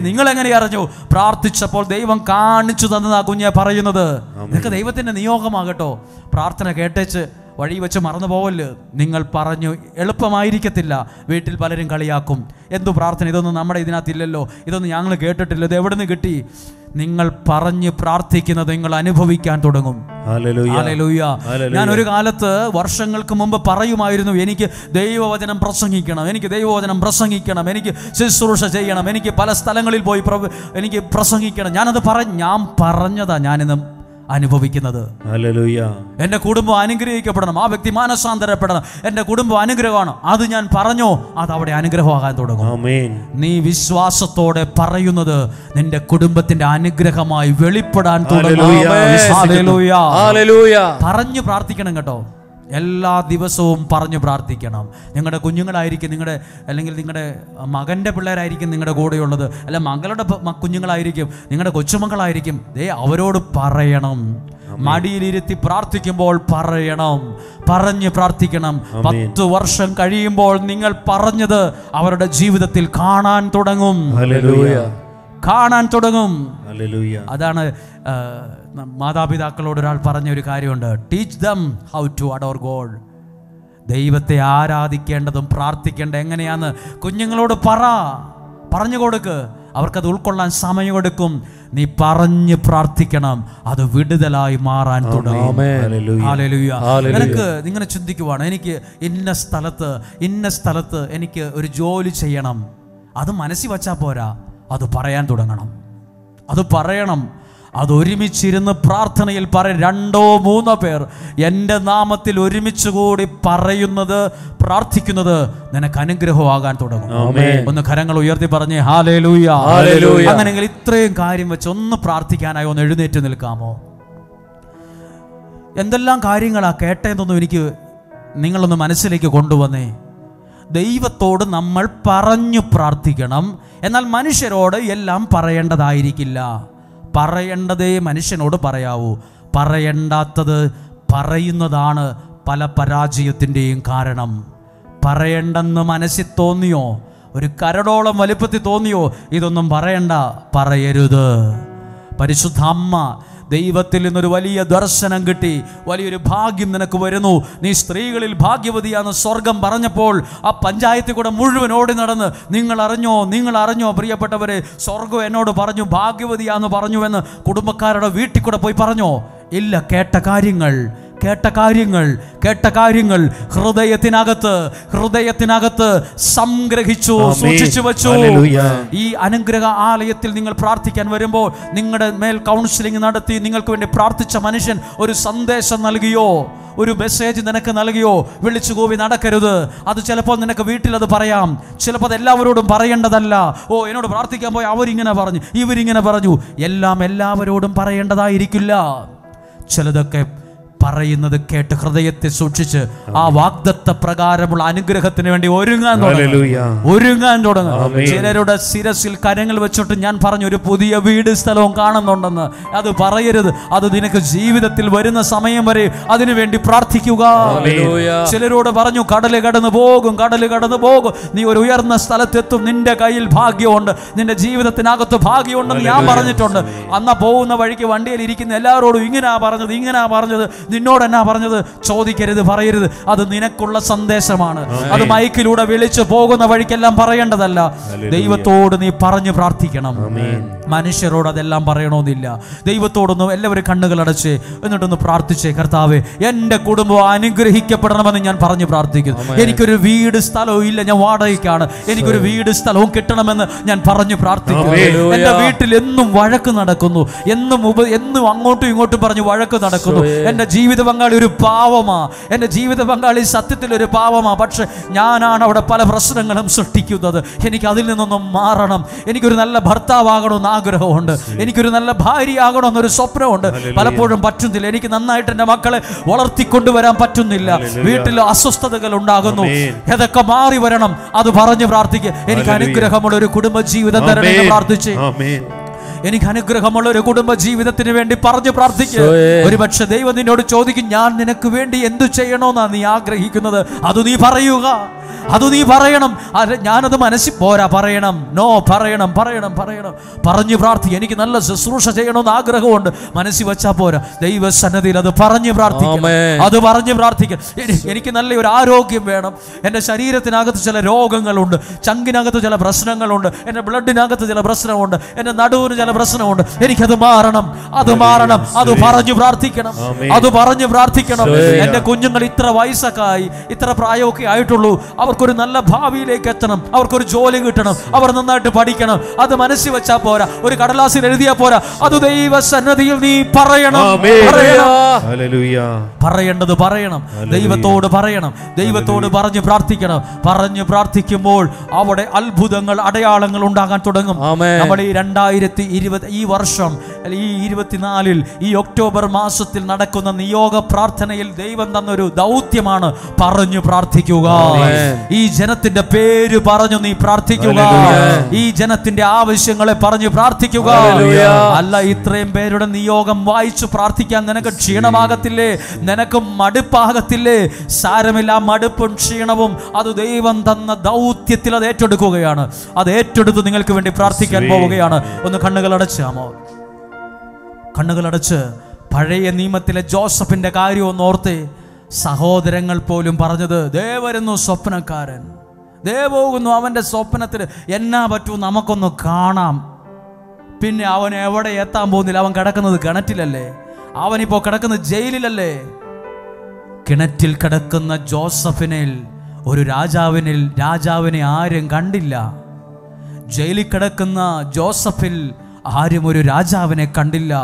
Speaker 1: നിങ്ങൾ എങ്ങനെ അറിഞ്ഞു? പ്രാർത്ഥിച്ചപ്പോൾ ദൈവം കാണിച്ചു തന്നതാ കുഞ്ഞെ പറയുന്നത്. ഇതൊക്കെ ദൈവത്തിന്റെ നിയോഗമാകട്ടോ. പ്രാർത്ഥന കേട്ടേച്ച് വഴി വെച്ച് മറന്നു പോവല്ല്. നിങ്ങൾ പറഞ്ഞു, എളുപ്പമായിരിക്കത്തില്ല. വീട്ടിൽ പലരും കളിയാക്കും, എന്തു പ്രാർത്ഥന, ഇതൊന്നും നമ്മുടെ ഇതിനകത്തില്ലല്ലോ, ഇതൊന്നും ഞങ്ങൾ കേട്ടിട്ടില്ല, ഇത് എവിടെ നിന്ന് കിട്ടി? നിങ്ങൾ പറഞ്ഞ് പ്രാർത്ഥിക്കുന്നത് നിങ്ങൾ അനുഭവിക്കാൻ തുടങ്ങും. ഹല്ലേലൂയ. ഞാൻ ഒരു കാലത്ത് വർഷങ്ങൾക്ക് മുമ്പ് പറയുമായിരുന്നു, എനിക്ക് ദൈവവചനം പ്രസംഗിക്കണം, എനിക്ക് ദൈവവചനം പ്രസംഗിക്കണം, എനിക്ക് ശുശ്രൂഷ ചെയ്യണം, എനിക്ക് പല സ്ഥലങ്ങളിൽ പോയി എനിക്ക് പ്രസംഗിക്കണം. ഞാൻ പറഞ്ഞതാ ഞാനിന്ന് അനുഭവിക്കുന്നത്.
Speaker 4: ഹല്ലേലൂയ.
Speaker 1: എൻ്റെ കുടുംബം അനുഗ്രഹിക്കപ്പെടണം, ആ വ്യക്തി മാനസാന്തരപ്പെടണം, എൻ്റെ കുടുംബം അനുഗ്രഹമാണ്. അത് ഞാൻ പറഞ്ഞോ, അത് അവിടെ അനുഗ്രഹമാകാൻ തുടങ്ങും.
Speaker 4: ആമേൻ.
Speaker 1: നീ വിശ്വാസത്തോടെ പറയുന്നത് നിന്റെ കുടുംബത്തിന്റെ അനുഗ്രഹമായി വെളിപ്പെടാൻ തുടങ്ങും. ഹല്ലേലൂയ. പറഞ്ഞു പ്രാർത്ഥിക്കണം കേട്ടോ. എല്ലാ ദിവസവും പറഞ്ഞു പ്രാർത്ഥിക്കണം. നിങ്ങളുടെ കുഞ്ഞുങ്ങളായിരിക്കും അല്ലെങ്കിൽ നിങ്ങളുടെ മകൻ്റെ പിള്ളേരായിരിക്കും നിങ്ങളുടെ കൂടെയുള്ളത്, അല്ല മകളുടെ കുഞ്ഞുങ്ങളായിരിക്കും, നിങ്ങളുടെ കൊച്ചുമക്കളായിരിക്കും. അവരോട് പറയണം. മടിയിലിരുത്തി പ്രാർത്ഥിക്കുമ്പോൾ പറയണം, പറഞ്ഞ് പ്രാർത്ഥിക്കണം. 10 വർഷം കഴിയുമ്പോൾ നിങ്ങൾ പറഞ്ഞത് അവരുടെ ജീവിതത്തിൽ കാണാൻ തുടങ്ങും. കാണാൻ തുടങ്ങും. അതാണ് മാതാപിതാക്കളോട് ഒരാൾ പറഞ്ഞ ഒരു കാര്യമുണ്ട്, teach them how to adore God. ദൈവത്തെ ആരാധിക്കേണ്ടതും പ്രാർത്ഥിക്കേണ്ടത് എങ്ങനെയാന്ന് കുഞ്ഞുങ്ങളോട് പറഞ്ഞു കൊടുക്ക്. അവർക്കത് ഉൾക്കൊള്ളാൻ സമയമെടുക്കും. നീ പറഞ്ഞ് പ്രാർത്ഥിക്കണം, അത് വിടുതലായി മാറാൻ തുടങ്ങും. ഹല്ലേലൂയ. നിങ്ങനെ ചിന്തിക്കുവാണ്, എനിക്ക് ഇന്ന സ്ഥലത്ത് എനിക്ക് ഒരു ജോലി ചെയ്യണം. അത് മനസ്സിൽ വച്ചാൽ പോരാ, അത് പറയാൻ തുടങ്ങണം. അത് പറയണം. അതൊരുമിച്ചിരുന്ന് പ്രാർത്ഥനയിൽ 2-3 പേർ എൻ്റെ നാമത്തിൽ ഒരുമിച്ച് കൂടി പറയുന്നത്, പ്രാർത്ഥിക്കുന്നത് നിനക്ക് അനുഗ്രഹമാകാൻ തുടങ്ങും. ഒന്ന് കരങ്ങൾ ഉയർത്തി പറഞ്ഞേ ഹല്ലേലൂയ. അങ്ങനെയെങ്കിൽ ഇത്രയും കാര്യം വെച്ച് ഒന്ന് പ്രാർത്ഥിക്കാനായി ഒന്ന് എഴുന്നേറ്റ് നിൽക്കാമോ? എന്തെല്ലാം കാര്യങ്ങളാ കേട്ടതെന്നൊന്നും എനിക്ക് നിങ്ങളൊന്ന് മനസ്സിലേക്ക് കൊണ്ടുവന്നേ. ദൈവത്തോട് നമ്മൾ പറഞ്ഞു പ്രാർത്ഥിക്കണം. എന്നാൽ മനുഷ്യരോട് എല്ലാം പറയേണ്ടതായിരിക്കില്ല. പറയേണ്ടതേ മനുഷ്യനോട് പറയാവൂ. പറയേണ്ടാത്തത് പറയുന്നതാണ് പല പരാജയത്തിൻ്റെയും കാരണം. പറയണ്ടെന്ന് മനസ്സിൽ തോന്നിയോ, ഒരു കരടോളം വലുപ്പത്തിൽ തോന്നിയോ, ഇതൊന്നും പറയണ്ട, പറയരുത്. പരിശുദ്ധ അമ്മ ദൈവത്തിൽ നിന്നൊരു വലിയ ദർശനം കിട്ടി, വലിയൊരു ഭാഗ്യം നിനക്ക് വരുന്നു. നീ സ്ത്രീകളിൽ ഭാഗ്യവതിയാന്ന് സ്വർഗം പറഞ്ഞപ്പോൾ ആ പഞ്ചായത്തിൽ കൂടെ മുഴുവൻ ഓടി നടന്ന് നിങ്ങൾ അറിഞ്ഞോ പ്രിയപ്പെട്ടവരെ, സ്വർഗം എന്നോട് പറഞ്ഞു ഭാഗ്യവതിയാന്ന് പറഞ്ഞുവെന്ന് കുടുംബക്കാരുടെ വീട്ടിൽ കൂടെ പോയി പറഞ്ഞോ? ഇല്ല. കേട്ട കാര്യങ്ങൾ ഹൃദയത്തിനകത്ത് സംഗ്രഹിച്ചു, സൂക്ഷിച്ചു വെച്ചു. ഈ അനുഗ്രഹ ആലയത്തിൽ നിങ്ങൾ പ്രാർത്ഥിക്കാൻ വരുമ്പോൾ നിങ്ങളുടെ മേൽ കൗൺസിലിംഗ് നടത്തി നിങ്ങൾക്ക് വേണ്ടി പ്രാർത്ഥിച്ച മനുഷ്യൻ ഒരു സന്ദേശം നൽകിയോ, ഒരു മെസ്സേജ് നിനക്ക് നൽകിയോ? വിളിച്ചു കൂവി നടക്കരുത്. അത് ചിലപ്പോൾ നിനക്ക് വീട്ടിൽ അത് പറയാം, ചിലപ്പോൾ അത് എല്ലാവരോടും പറയേണ്ടതല്ല. എന്നോട് പ്രാർത്ഥിക്കാൻ പോയി അവരിങ്ങനെ പറഞ്ഞു, ഇവരിങ്ങനെ പറഞ്ഞു. എല്ലാം എല്ലാവരോടും പറയേണ്ടതായിരിക്കില്ല. ചിലതൊക്കെ പറയുന്നത് കേട്ട് ഹൃദയത്തെ സൂക്ഷിച്ച് ആ വാഗ്ദത്ത പ്രകാരമുള്ള അനുഗ്രഹത്തിന് വേണ്ടി ഒരുങ്ങാൻ തുടങ്ങും. ചിലരുടെ ശിരസിൽ കരങ്ങൾ വെച്ചിട്ട് ഞാൻ പറഞ്ഞു ഒരു പുതിയ വീട് സ്ഥലവും കാണുന്നുണ്ടെന്ന്. അത് പറയരുത്. അത് നിനക്ക് ജീവിതത്തിൽ വരുന്ന സമയം വരെ അതിനു വേണ്ടി പ്രാർത്ഥിക്കുക. ചിലരോട് പറഞ്ഞു കടല് കടന്നു പോകും, നീ ഒരു ഉയർന്ന സ്ഥലത്തെത്തും, നിന്റെ കയ്യിൽ ഭാഗ്യമുണ്ട്, നിന്റെ ജീവിതത്തിനകത്ത് ഭാഗ്യമുണ്ടെന്ന് ഞാൻ പറഞ്ഞിട്ടുണ്ട്. അന്ന് പോകുന്ന വഴിക്ക് വണ്ടിയിൽ ഇരിക്കുന്ന എല്ലാവരോടും ഇങ്ങനാ പറഞ്ഞത്, നിന്നോട് എന്നാ പറഞ്ഞത് ചോദിക്കരുത്, പറയരുത്. അത് നിനക്കുള്ള സന്ദേശമാണ്. അത് മൈക്കിലൂടെ വിളിച്ചു പോകുന്ന വഴിക്കെല്ലാം പറയേണ്ടതല്ല. ദൈവത്തോട് നീ പറഞ്ഞു പ്രാർത്ഥിക്കണം. മനുഷ്യരോട് അതെല്ലാം പറയണമെന്നില്ല. ദൈവത്തോടൊന്നും എല്ലാവരും കണ്ണുകൾ അടച്ച് എന്നിട്ടൊന്ന് പ്രാർത്ഥിച്ചേ, കർത്താവേ എൻ്റെ കുടുംബം അനുഗ്രഹിക്കപ്പെടണമെന്ന് ഞാൻ പറഞ്ഞു പ്രാർത്ഥിക്കുന്നു. എനിക്കൊരു വീട് സ്ഥലവും ഇല്ല, ഞാൻ വാടകയ്ക്കാണ്, എനിക്കൊരു വീട് സ്ഥലവും കിട്ടണമെന്ന് ഞാൻ പറഞ്ഞു പ്രാർത്ഥിക്കുന്നു. എൻ്റെ വീട്ടിൽ എന്നും വഴക്ക് നടക്കുന്നു, എന്നും അങ്ങോട്ടും ഇങ്ങോട്ടും പറഞ്ഞു വഴക്ക് നടക്കുന്നു. എൻ്റെ ജീവിത പങ്കാളി ഒരു പാവമാ, എൻ്റെ ജീവിത പങ്കാളി സത്യത്തിൽ ഒരു പാവമാ. പക്ഷെ ഞാനാണ് അവിടെ പല പ്രശ്നങ്ങളും സൃഷ്ടിക്കുന്നത്. എനിക്ക് അതിൽ നിന്നൊന്നും മാറണം. എനിക്കൊരു നല്ല ഭർത്താവാകണമെന്ന് ആഗ്രഹമുണ്ട്, എനിക്കൊരു നല്ല ഭാര്യയാകണമെന്നൊരു സ്വപ്നമുണ്ട്. പലപ്പോഴും പറ്റുന്നില്ല. എനിക്ക് നന്നായിട്ട് എൻ്റെ മക്കളെ വളർത്തിക്കൊണ്ടുവരാൻ പറ്റുന്നില്ല. വീട്ടിൽ അസ്വസ്ഥതകൾ ഉണ്ടാകുന്നു. ഇതൊക്കെ മാറി വരണം. അത് പറഞ്ഞു പ്രാർത്ഥിക്കുക. എനിക്ക് അനുഗ്രഹമുള്ള ഒരു കുടുംബ ജീവിതം തരണമെന്ന് പ്രാർത്ഥിച്ച്, എനിക്ക് അനുഗ്രഹമുള്ള ഒരു കുടുംബ ജീവിതത്തിന് വേണ്ടി പറഞ്ഞു പ്രാർത്ഥിക്കുക. ഒരുപക്ഷെ ദൈവം നിന്നോട് ചോദിക്കും, ഞാൻ നിനക്ക് വേണ്ടി എന്തു ചെയ്യണമെന്നാ നീ ആഗ്രഹിക്കുന്നത്? അത് നീ പറയുക, അത് നീ പറയണം. ഞാനത് മനസ്സിൽ പോരാ, പറയണം. പറഞ്ഞു പ്രാർത്ഥിക്കുക. എനിക്ക് നല്ല ശുശ്രൂഷ ചെയ്യണമെന്ന് ആഗ്രഹമുണ്ട്, മനസ്സിൽ വെച്ചാ പോരാ. ദൈവസന്നിധിയിൽ അത് പറഞ്ഞു പ്രാർത്ഥിക്കണം. അത് പറഞ്ഞു പ്രാർത്ഥിക്കുക. എനിക്ക് നല്ല ഒരു ആരോഗ്യം വേണം. എൻ്റെ ശരീരത്തിനകത്ത് ചില രോഗങ്ങളുണ്ട്, ചങ്കിനകത്ത് ചില പ്രശ്നങ്ങളുണ്ട്, എൻ്റെ ബ്ലഡിനകത്ത് ചില പ്രശ്നമുണ്ട്, എൻ്റെ നടുവിന് ചില പ്രശ്നമുണ്ട്. എനിക്കത് മാറണം. അത് പറഞ്ഞു പ്രാർത്ഥിക്കണം. എൻ്റെ കുഞ്ഞുങ്ങൾ ഇത്ര വയസ്സൊക്കെ ഇത്ര പ്രായമൊക്കെ ആയിട്ടുള്ളൂ, അവർക്കൊരു നല്ല ഭാവിയിലേക്ക് എത്തണം, അവർക്കൊരു ജോലി കിട്ടണം, അവർ നന്നായിട്ട് പഠിക്കണം. അത് മനസ്സിൽ വെച്ചാൽ പോരാ, ഒരു കടലാസിൽ എഴുതിയാൽ പോരാ. അത് ദൈവസന്നിധിയിൽ നീ പറയണം. പറയേണ്ടത് പറയണം. ദൈവത്തോട് പറയണം. ദൈവത്തോട് പറഞ്ഞു പ്രാർത്ഥിക്കണം. പറഞ്ഞു പ്രാർത്ഥിക്കുമ്പോൾ അവിടെ അത്ഭുതങ്ങൾ, അടയാളങ്ങൾ ഉണ്ടാകാൻ തുടങ്ങും. നമ്മൾ ഈ 2020 ഈ വർഷം, ഈ 24 ഈ ഒക്ടോബർ മാസത്തിൽ നടക്കുന്ന നിയോഗ പ്രാർത്ഥനയിൽ ദൈവം തന്നൊരു ദൗത്യമാണ് പറഞ്ഞു പ്രാർത്ഥിക്കുക. ഈ ജനത്തിന്റെ പേര് പറഞ്ഞു നീ പ്രാർത്ഥിക്കുക. ഈ ജനത്തിന്റെ ആവശ്യങ്ങളെ പറഞ്ഞു പ്രാർത്ഥിക്കുക. അല്ല, ഇത്രയും പേരുടെ നിയോഗം വായിച്ചു പ്രാർത്ഥിക്കാൻ നിനക്ക് ക്ഷീണമാകത്തില്ലേ? നിനക്ക് മടുപ്പാകത്തില്ലേ? സാരമില്ല. മടുപ്പും ക്ഷീണവും അത് ദൈവം തന്ന ദൗത്യത്തിൽ അത് ഏറ്റെടുക്കുകയാണ്. അത് ഏറ്റെടുത്ത് നിങ്ങൾക്ക് വേണ്ടി പ്രാർത്ഥിക്കാൻ പോവുകയാണ്. ഒന്ന് കണ്ണുകളടച്ചാമോ? കണ്ണുകളടച്ച് പഴയ നിയമത്തിലെ ജോസഫിന്റെ കാര്യം ഒന്ന് ഓർത്തേ. സഹോദരങ്ങൾ പോലും പറഞ്ഞത്, ദേ വരുന്നു സ്വപ്നക്കാരൻ, ദേ പോകുന്നു അവൻ്റെ സ്വപ്നത്തിൽ, എന്നാ പറ്റൂ നമുക്കൊന്ന് കാണാം. പിന്നെ അവൻ എവിടെ എത്താൻ പോകുന്നില്ല. അവൻ കിടക്കുന്നത് കിണറ്റിലല്ലേ? അവനിപ്പോൾ കിടക്കുന്നത് ജയിലിലല്ലേ? കിണറ്റിൽ കിടക്കുന്ന ജോസഫിനെ ഒരു രാജാവിനെ ആരും കണ്ടില്ല. ജയിലിൽ കിടക്കുന്ന ജോസഫിൽ ആരും ഒരു രാജാവിനെ കണ്ടില്ല.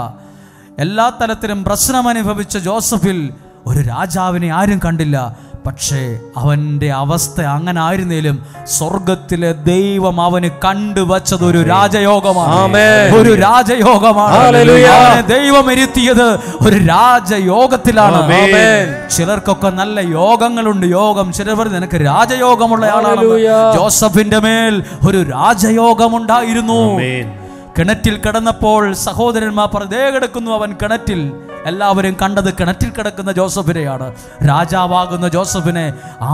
Speaker 1: എല്ലാ തലത്തിലും പ്രശ്നം അനുഭവിച്ച ജോസഫിൽ ഒരു രാജാവിനെ ആരും കണ്ടില്ല. പക്ഷേ അവൻ്റെ അവസ്ഥ അങ്ങനെ ആയിരുന്നേലും സ്വർഗത്തിലെ ദൈവം അവന് കണ്ടുവച്ചത് ഒരു രാജയോഗമാണ്. ഒരു രാജയോഗമാണ്. അവനെ ദൈവം ഇരുത്തിയത് ഒരു രാജയോഗത്തിലാണ്. ചിലർക്കൊക്കെ നല്ല യോഗങ്ങളുണ്ട്. ചിലർ നിനക്ക് രാജയോഗമുള്ള ആളാണ്. ജോസഫിന്റെ മേൽ ഒരു രാജയോഗമുണ്ടായിരുന്നു. കിണറ്റിൽ കിടന്നപ്പോൾ സഹോദരന്മാർ പറഞ്ഞു, ദേ കിടക്കുന്നു അവൻ കിണറ്റിൽ. എല്ലാവരും കണ്ടത് കിണറ്റിൽ കിടക്കുന്ന ജോസഫിനെയാണ്. രാജാവാകുന്ന ജോസഫിനെ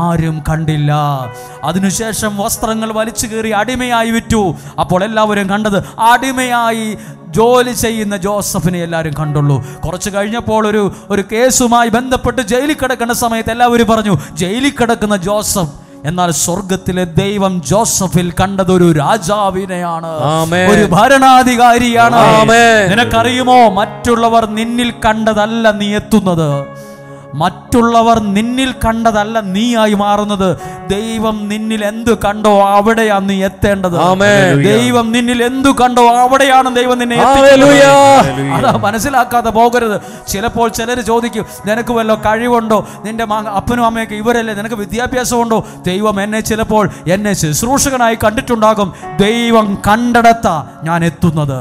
Speaker 1: ആരും കണ്ടില്ല. അതിനുശേഷം വസ്ത്രങ്ങൾ വലിച്ചു കീറി അടിമയായി വിറ്റു. അപ്പോൾ എല്ലാവരും കണ്ടത് അടിമയായി ജോലി ചെയ്യുന്ന ജോസഫിനെ എല്ലാവരും കണ്ടുള്ളൂ. കുറച്ച് കഴിഞ്ഞപ്പോൾ ഒരു കേസുമായി ബന്ധപ്പെട്ട് ജയിലിൽ കിടക്കുന്ന സമയത്ത് എല്ലാവരും പറഞ്ഞു ജയിലിൽ കിടക്കുന്ന ജോസഫ്. എന്നാൽ സ്വർഗത്തിലെ ദൈവം ജോസഫിൽ കണ്ടത് ഒരു രാജാവിനെയാണ്, ഒരു ഭരണാധികാരിയാണ്. നിനക്കറിയുമോ, മറ്റുള്ളവർ നിന്നിൽ കണ്ടതല്ല നീ എത്തുന്നത്, മറ്റുള്ളവർ നിന്നിൽ കണ്ടതല്ല നീയായി മാറുന്നത്. ദൈവം നിന്നിൽ എന്തു കണ്ടോ അവിടെയാണ് നീ എത്തേണ്ടത്. ദൈവം നിന്നിൽ എന്തു കണ്ടോ അവിടെയാണ് ദൈവം നിന്നെ എത്തിക്കുന്നത്. അതാ മനസ്സിലാക്കാതെ പോകരുത്. ചിലപ്പോൾ ചിലർ ചോദിക്കും നിനക്ക് വല്ല കഴിവുണ്ടോ, നിന്റെ അപ്പനും അമ്മയൊക്കെ ഇവരല്ലേ, നിനക്ക് വിദ്യാഭ്യാസമുണ്ടോ? ദൈവം എന്നെ ചിലപ്പോൾ എന്നെ ശുശ്രൂഷകനായി കണ്ടിട്ടുണ്ടാകും. ദൈവം കണ്ടെടുത്ത ഞാൻ എത്തുന്നത്.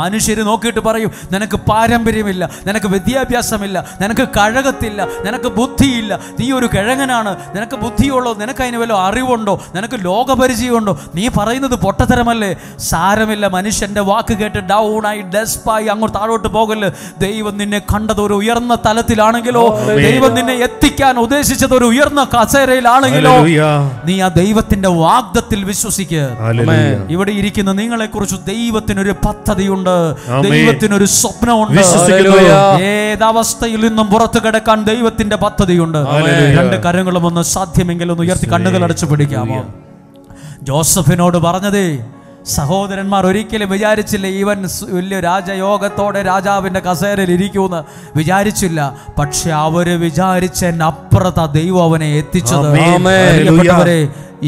Speaker 1: മനുഷ്യര് നോക്കിയിട്ട് പറയും നിനക്ക് പാരമ്പര്യമില്ല, നിനക്ക് വിദ്യാഭ്യാസമില്ല, നിനക്ക് കഴകത്തില്ല, നിനക്ക് ബുദ്ധിയില്ല, നീ ഒരു കിഴങ്ങനാണ്, നിനക്ക് ബുദ്ധിയുള്ളോ, നിനക്ക് അതിന് വല്ല അറിവുണ്ടോ, നിനക്ക് ലോകപരിചയമുണ്ടോ? നീ പറയുന്നത് പൊട്ടത്തരമല്ലേ? സാരമില്ല, മനുഷ്യന്റെ വാക്ക് കേട്ട് ഡൗണായി ഡെസ്പായി അങ്ങോട്ട് താഴോട്ട് പോകല്. ദൈവം നിന്നെ കണ്ടത് ഒരു ഉയർന്ന തലത്തിലാണെങ്കിലോ, ദൈവം നിന്നെ എത്തിക്കാൻ ഉദ്ദേശിച്ചത് ഒരു ഉയർന്ന കസേരയിലാണെങ്കിലോ, നീ ആ ദൈവത്തിന്റെ വാഗ്ദത്തിൽ വിശ്വസിക്കുക. ഇവിടെ ഇരിക്കുന്ന നിങ്ങളെ കുറിച്ച് ദൈവത്തിനൊരു പദ്ധതിയുണ്ട്, ദൈവത്തിനൊരു സ്വപ്നമുണ്ട്. ഏതവസ്ഥയിൽ നിന്നും പുറത്തു കിടക്കാൻ ദൈവത്തിന്റെ പദ്ധതിയുണ്ട്. രണ്ട് കരങ്ങളും ഒന്ന് സാധ്യമെങ്കിൽ ഒന്ന് ഉയർത്തി കണ്ണുകൾ അടച്ചു പിടിക്കാമോ? ജോസഫിനോട് പറഞ്ഞതേ, സഹോദരന്മാർ ഒരിക്കലും വിചാരിച്ചില്ല ഇവൻ വലിയ രാജയോഗത്തോടെ രാജാവിന്റെ കസേരയിൽ ഇരിക്കുമെന്ന് വിചാരിച്ചില്ല. പക്ഷെ അവര് വിചാരിച്ചതിനപ്പുറത്താ ദൈവം അവനെ എത്തിച്ചത്.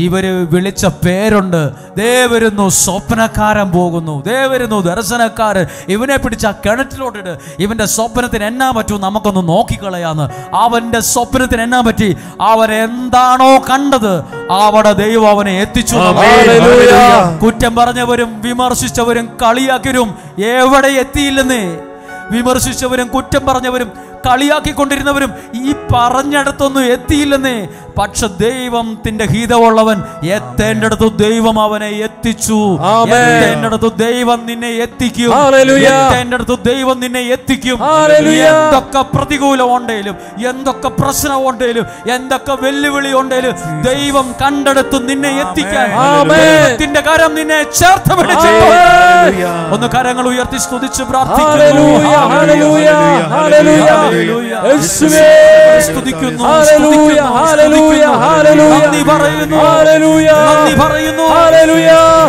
Speaker 1: ഇവര് വിളിച്ച പേരുണ്ട്. ദേ വരുന്നു സ്വപ്നക്കാരൻ പോകുന്നു, ദേ വരുന്നു ദർശനക്കാരൻ. ഇവനെ പിടിച്ച കിണറ്റിലോട്ടിട്ട് ഇവന്റെ സ്വപ്നത്തിന് എന്നാ പറ്റും നമുക്കൊന്ന് നോക്കിക്കളയാന്ന്. അവന്റെ സ്വപ്നത്തിന് എന്നാ പറ്റി? അവൻ എന്താണോ കണ്ടത് അവിടെ ദൈവം അവനെ എത്തിച്ചു. കുറ്റം പറഞ്ഞവരും വിമർശിച്ചവരും കളിയാക്കിയവരും എവിടെ എത്തിയില്ലെന്നേ. വിമർശിച്ചവരും കുറ്റം പറഞ്ഞവരും കളിയാക്കിക്കൊണ്ടിരുന്നവരും ഈ പറഞ്ഞിടത്തൊന്നും എത്തിയില്ലെന്നേ. പക്ഷെ ദൈവത്തിന്റെ ഹിതമുള്ളവൻ എത്തേണ്ടടുത്ത് ദൈവം അവനെ എത്തിച്ചു. എത്തേണ്ടടുത്ത് ദൈവം നിന്നെ എത്തിക്കും. എത്തേണ്ടടുത്ത് ദൈവം നിന്നെ എത്തിക്കും. എന്തൊക്കെ പ്രതികൂലം ഉണ്ടെങ്കിലും, എന്തൊക്കെ പ്രശ്നം ഉണ്ടെങ്കിലും, എന്തൊക്കെ വെല്ലുവിളി ഉണ്ടെങ്കിലും ദൈവം കണ്ടെടുത്ത് നിന്നെ എത്തിക്കാൻ ദൈവത്തിന്റെ കരം നിന്നെ ചേർത്ത് പിടിച്ചു. ഒന്ന് കരങ്ങൾ ഉയർത്തി സ്തുതിച്ച് പ്രാർത്ഥിക്കുന്നു. സ്തുതിക്കുന്നു, നന്ദി പറയുന്നു, നന്ദി പറയുന്നു,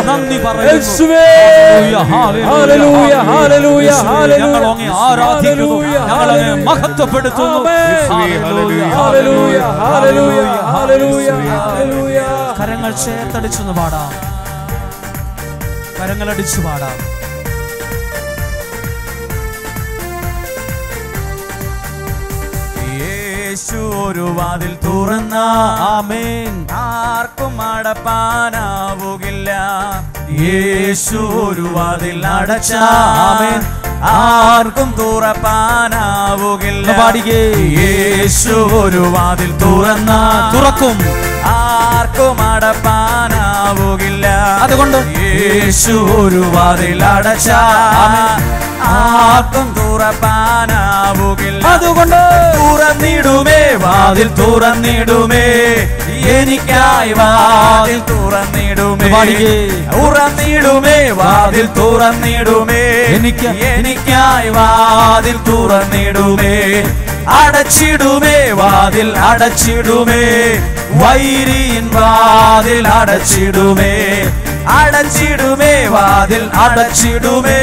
Speaker 1: നന്ദി പറയുന്നു. ഞങ്ങൾ അങ്ങേ ആരാധിക്കുന്നു, ഞങ്ങൾ അങ്ങേ മഹത്വപ്പെടുത്തുന്നു. കരങ്ങൾ ചേർത്തടിച്ചൊന്ന് പാടാം, കരങ്ങളടിച്ചു പാടാം.
Speaker 3: യേശു ഒരു വാതിൽ തുറന്ന ആമേൻ ആർക്കും അടപ്പാനാവുകില്ല. യേശു ഒരു വാതിൽ അടച്ച ആമേൻ ആർക്കും തുറപ്പാനാവുകില്ല. യേശു ഒരു വാതിൽ തുറക്കും ആർക്കും അടപ്പാനാവുകില്ല. അതുകൊണ്ട് യേശു ഒരു വാതിൽ അടച്ച ആർക്കും തുറപ്പാനാവുകില്ല. അതുകൊണ്ട് തുറന്നിടുമേ വാതിൽ, തുറന്നിടുമേ എനിക്കായി വാതിൽ, തുറന്നിടുമേ തുറന്നിടുമേ വാതിൽ, തുറന്നിടുമേ എനിക്കായി വാതിൽ, തുറന്നിടുമേ. അടച്ചിടുമേ വാതിൽ, അടച്ചിടുമേ വൈരിയിൻ വാതിൽ, അടച്ചിടുമേ അടച്ചിടുമേ വാതിൽ, അടച്ചിടുമേ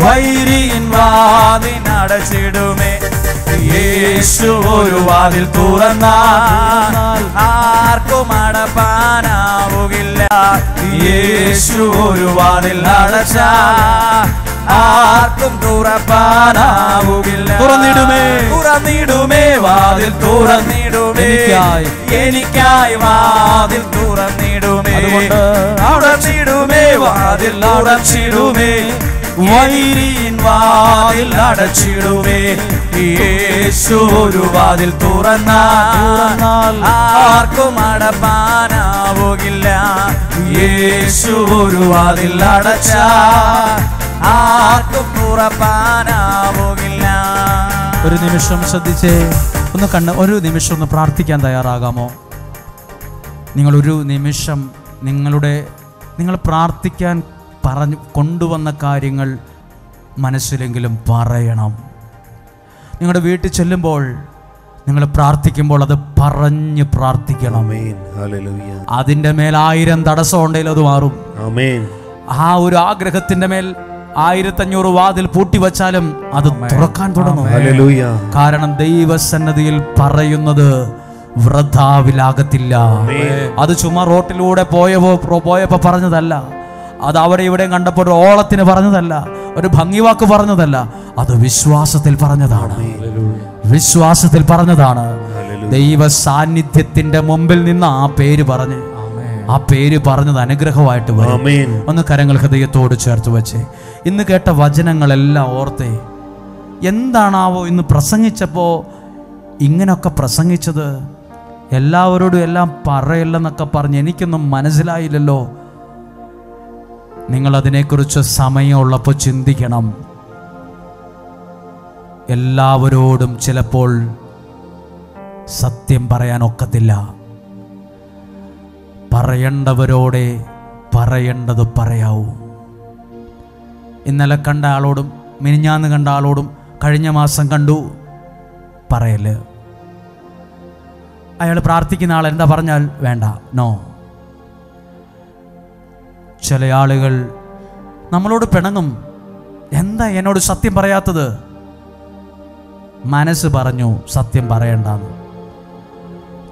Speaker 3: വൈരിയിൻ വാതിൽ, അടച്ചിടുമേ. യേശു ഒരു വാതിൽ തുറന്നാൽ ആർക്കും അടപ്പാനാവുകില്ല. യേശു ഒരു വാതിൽ അടച്ച ആർക്കും തുറപ്പാനാവുകില്ല. തുറന്നിടുമേ തുറന്നിടുമേ വാതിൽ, തുറന്നിടുമേ എനിക്കായി വാതിൽ, തുറന്നിടുമേ അടച്ചിടുമേ വാതിൽ, അടച്ചിടുമേ വൈരിയിൻ വാതിൽ, അടച്ചിടുമേ. യേശു ഒരു വാതിൽ തുറന്നാൽ ആർക്കും അടപ്പാനാവുകില്ല. യേശു ഒരു വാതിൽ അടച്ച ആർക്കും തുറപ്പാനാവുകില്ല.
Speaker 1: ഒരു നിമിഷം ശ്രദ്ധിച്ചേ, ഒരു നിമിഷം ഒന്ന് പ്രാർത്ഥിക്കാൻ തയ്യാറാകാമോ? നിങ്ങളൊരു നിമിഷം നിങ്ങൾ പ്രാർത്ഥിക്കാൻ കൊണ്ടുവന്ന കാര്യങ്ങൾ മനസ്സിലെങ്കിലും പറയണം. നിങ്ങളുടെ വീട്ടിൽ ചെല്ലുമ്പോൾ, നിങ്ങൾ പ്രാർത്ഥിക്കുമ്പോൾ അത് പറഞ്ഞ് പ്രാർത്ഥിക്കണം. അതിൻ്റെ മേൽ 1000 തടസ്സം ഉണ്ടെങ്കിൽ അത് മാറും. ആ ഒരു ആഗ്രഹത്തിന്റെ മേൽ 1500 വാതിൽ പൂട്ടിവച്ചാലും അത് തുറക്കാൻ തുടങ്ങും. കാരണം ദൈവസന്നിധിയിൽ പറയുന്നത് വൃഥാവിലാകത്തില്ല. അത് ചുമ്മാ റോട്ടിലൂടെ പോയപ്പോ പറഞ്ഞതല്ല, അത് അവിടെ ഇവിടെ കണ്ടപ്പോൾ ഒരു ഓളത്തിന് പറഞ്ഞതല്ല, ഒരു ഭംഗിവാക്ക് പറഞ്ഞതല്ല, അത് വിശ്വാസത്തിൽ പറഞ്ഞതാണ്. വിശ്വാസത്തിൽ പറഞ്ഞതാണ്. ദൈവ സാന്നിധ്യത്തിന്റെ മുമ്പിൽ നിന്ന് ആ പേര് പറഞ്ഞത് അനുഗ്രഹമായിട്ട് വരും. ഒന്ന് കരങ്ങൾ ഹൃദയത്തോട് ചേർത്ത് വെച്ച് ഇന്ന് കേട്ട വചനങ്ങളെല്ലാം ഓർത്തേ. എന്താണാവോ ഇന്ന് പ്രസംഗിച്ചപ്പോ ഇങ്ങനൊക്കെ പ്രസംഗിച്ചത്? എല്ലാവരോടും എല്ലാം പറയില്ലെന്നൊക്കെ പറഞ്ഞ് എനിക്കൊന്നും മനസ്സിലായില്ലല്ലോ. നിങ്ങൾ അതിനെക്കുറിച്ച് സമയമുള്ളപ്പോൾ ചിന്തിക്കണം. എല്ലാവരോടും ചിലപ്പോൾ സത്യം പറയാൻ ഒക്കത്തില്ല. പറയേണ്ടവരോടെ പറയേണ്ടത് പറയാവൂ. ഇന്നലെ കണ്ട ആളോടും മിനിഞ്ഞാന്ന് കണ്ട ആളോടും കഴിഞ്ഞ മാസം കണ്ടു പറയല്. അയാൾ പ്രാർത്ഥിക്കുന്ന ആൾ എന്താ പറഞ്ഞാൽ വേണ്ട, നോ. ചില ആളുകൾ നമ്മളോട് പിണങ്ങും. എന്താ എന്നോട് സത്യം പറയാത്തത്? മനസ്സ് പറഞ്ഞു സത്യം പറയണ്ടെന്ന്.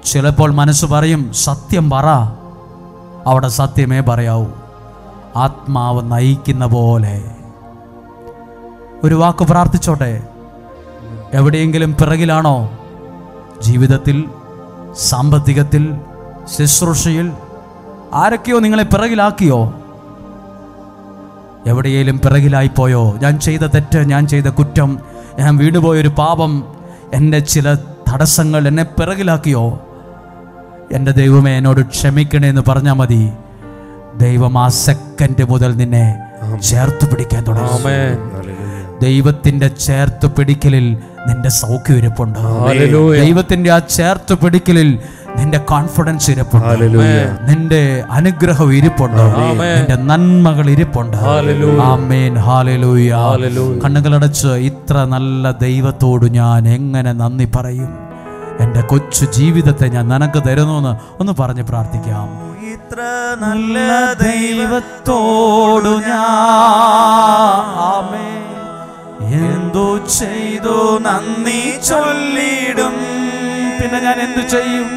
Speaker 1: ചിലപ്പോൾ മനസ്സ് പറയും സത്യം പറ, അവിടെ സത്യമേ പറയാവൂ. ആത്മാവ് നയിക്കുന്ന പോലെ ഒരു വാക്ക് പ്രാർത്ഥിച്ചോട്ടെ. എവിടെയെങ്കിലും പിറകിലാണോ? ജീവിതത്തിൽ, സാമ്പത്തികത്തിൽ, ശുശ്രൂഷയിൽ ആരൊക്കെയോ നിങ്ങളെ പിറകിലാക്കിയോ? എവിടെയെങ്കിലും പിറകിലായിപ്പോയോ? ഞാൻ ചെയ്ത തെറ്റ്, ഞാൻ ചെയ്ത കുറ്റം, ഞാൻ വീണുപോയൊരു പാപം, എൻ്റെ ചില തടസ്സങ്ങൾ എന്നെ പിറകിലാക്കിയോ? എൻ്റെ ദൈവമേ എന്നോട് ക്ഷമിക്കണേ എന്ന് പറഞ്ഞാൽ മതി. ദൈവം ആ സെക്കൻഡ് മുതൽ നിന്നെ ചേർത്ത് പിടിക്കാൻ തുടങ്ങും. ദൈവത്തിന്റെ ചേർത്ത് പിടിക്കലിൽ നിന്റെ സൗഖ്യം ഇരിപ്പുണ്ട്. ദൈവത്തിന്റെ ആ ചേർത്ത് പിടിക്കലിൽ നിന്റെ കോൺഫിഡൻസ് ഇരിപ്പുണ്ട്. നിന്റെ അനുഗ്രഹം ഇരിപ്പുണ്ട്. നിന്റെ നന്മകൾ ഇരിപ്പുണ്ട്. ആമേൻ, ഹല്ലേലൂയ. കണ്ണുകളടച്ച് ഇത്ര നല്ല ദൈവത്തോട് ഞാൻ എങ്ങനെ നന്ദി പറയും? എൻ്റെ കൊച്ചു ജീവിതത്തെ ഞാൻ നിനക്ക് തരുന്നു എന്ന് ഒന്ന് പറഞ്ഞ് പ്രാർത്ഥിക്കാം.
Speaker 3: ഇത്ര നല്ല ദൈവത്തോടു ഞാൻ എന്തു ചെയ്തു നന്ദി ചൊല്ലിടും. പിന്നെ ഞാൻ എന്തു ചെയ്യും?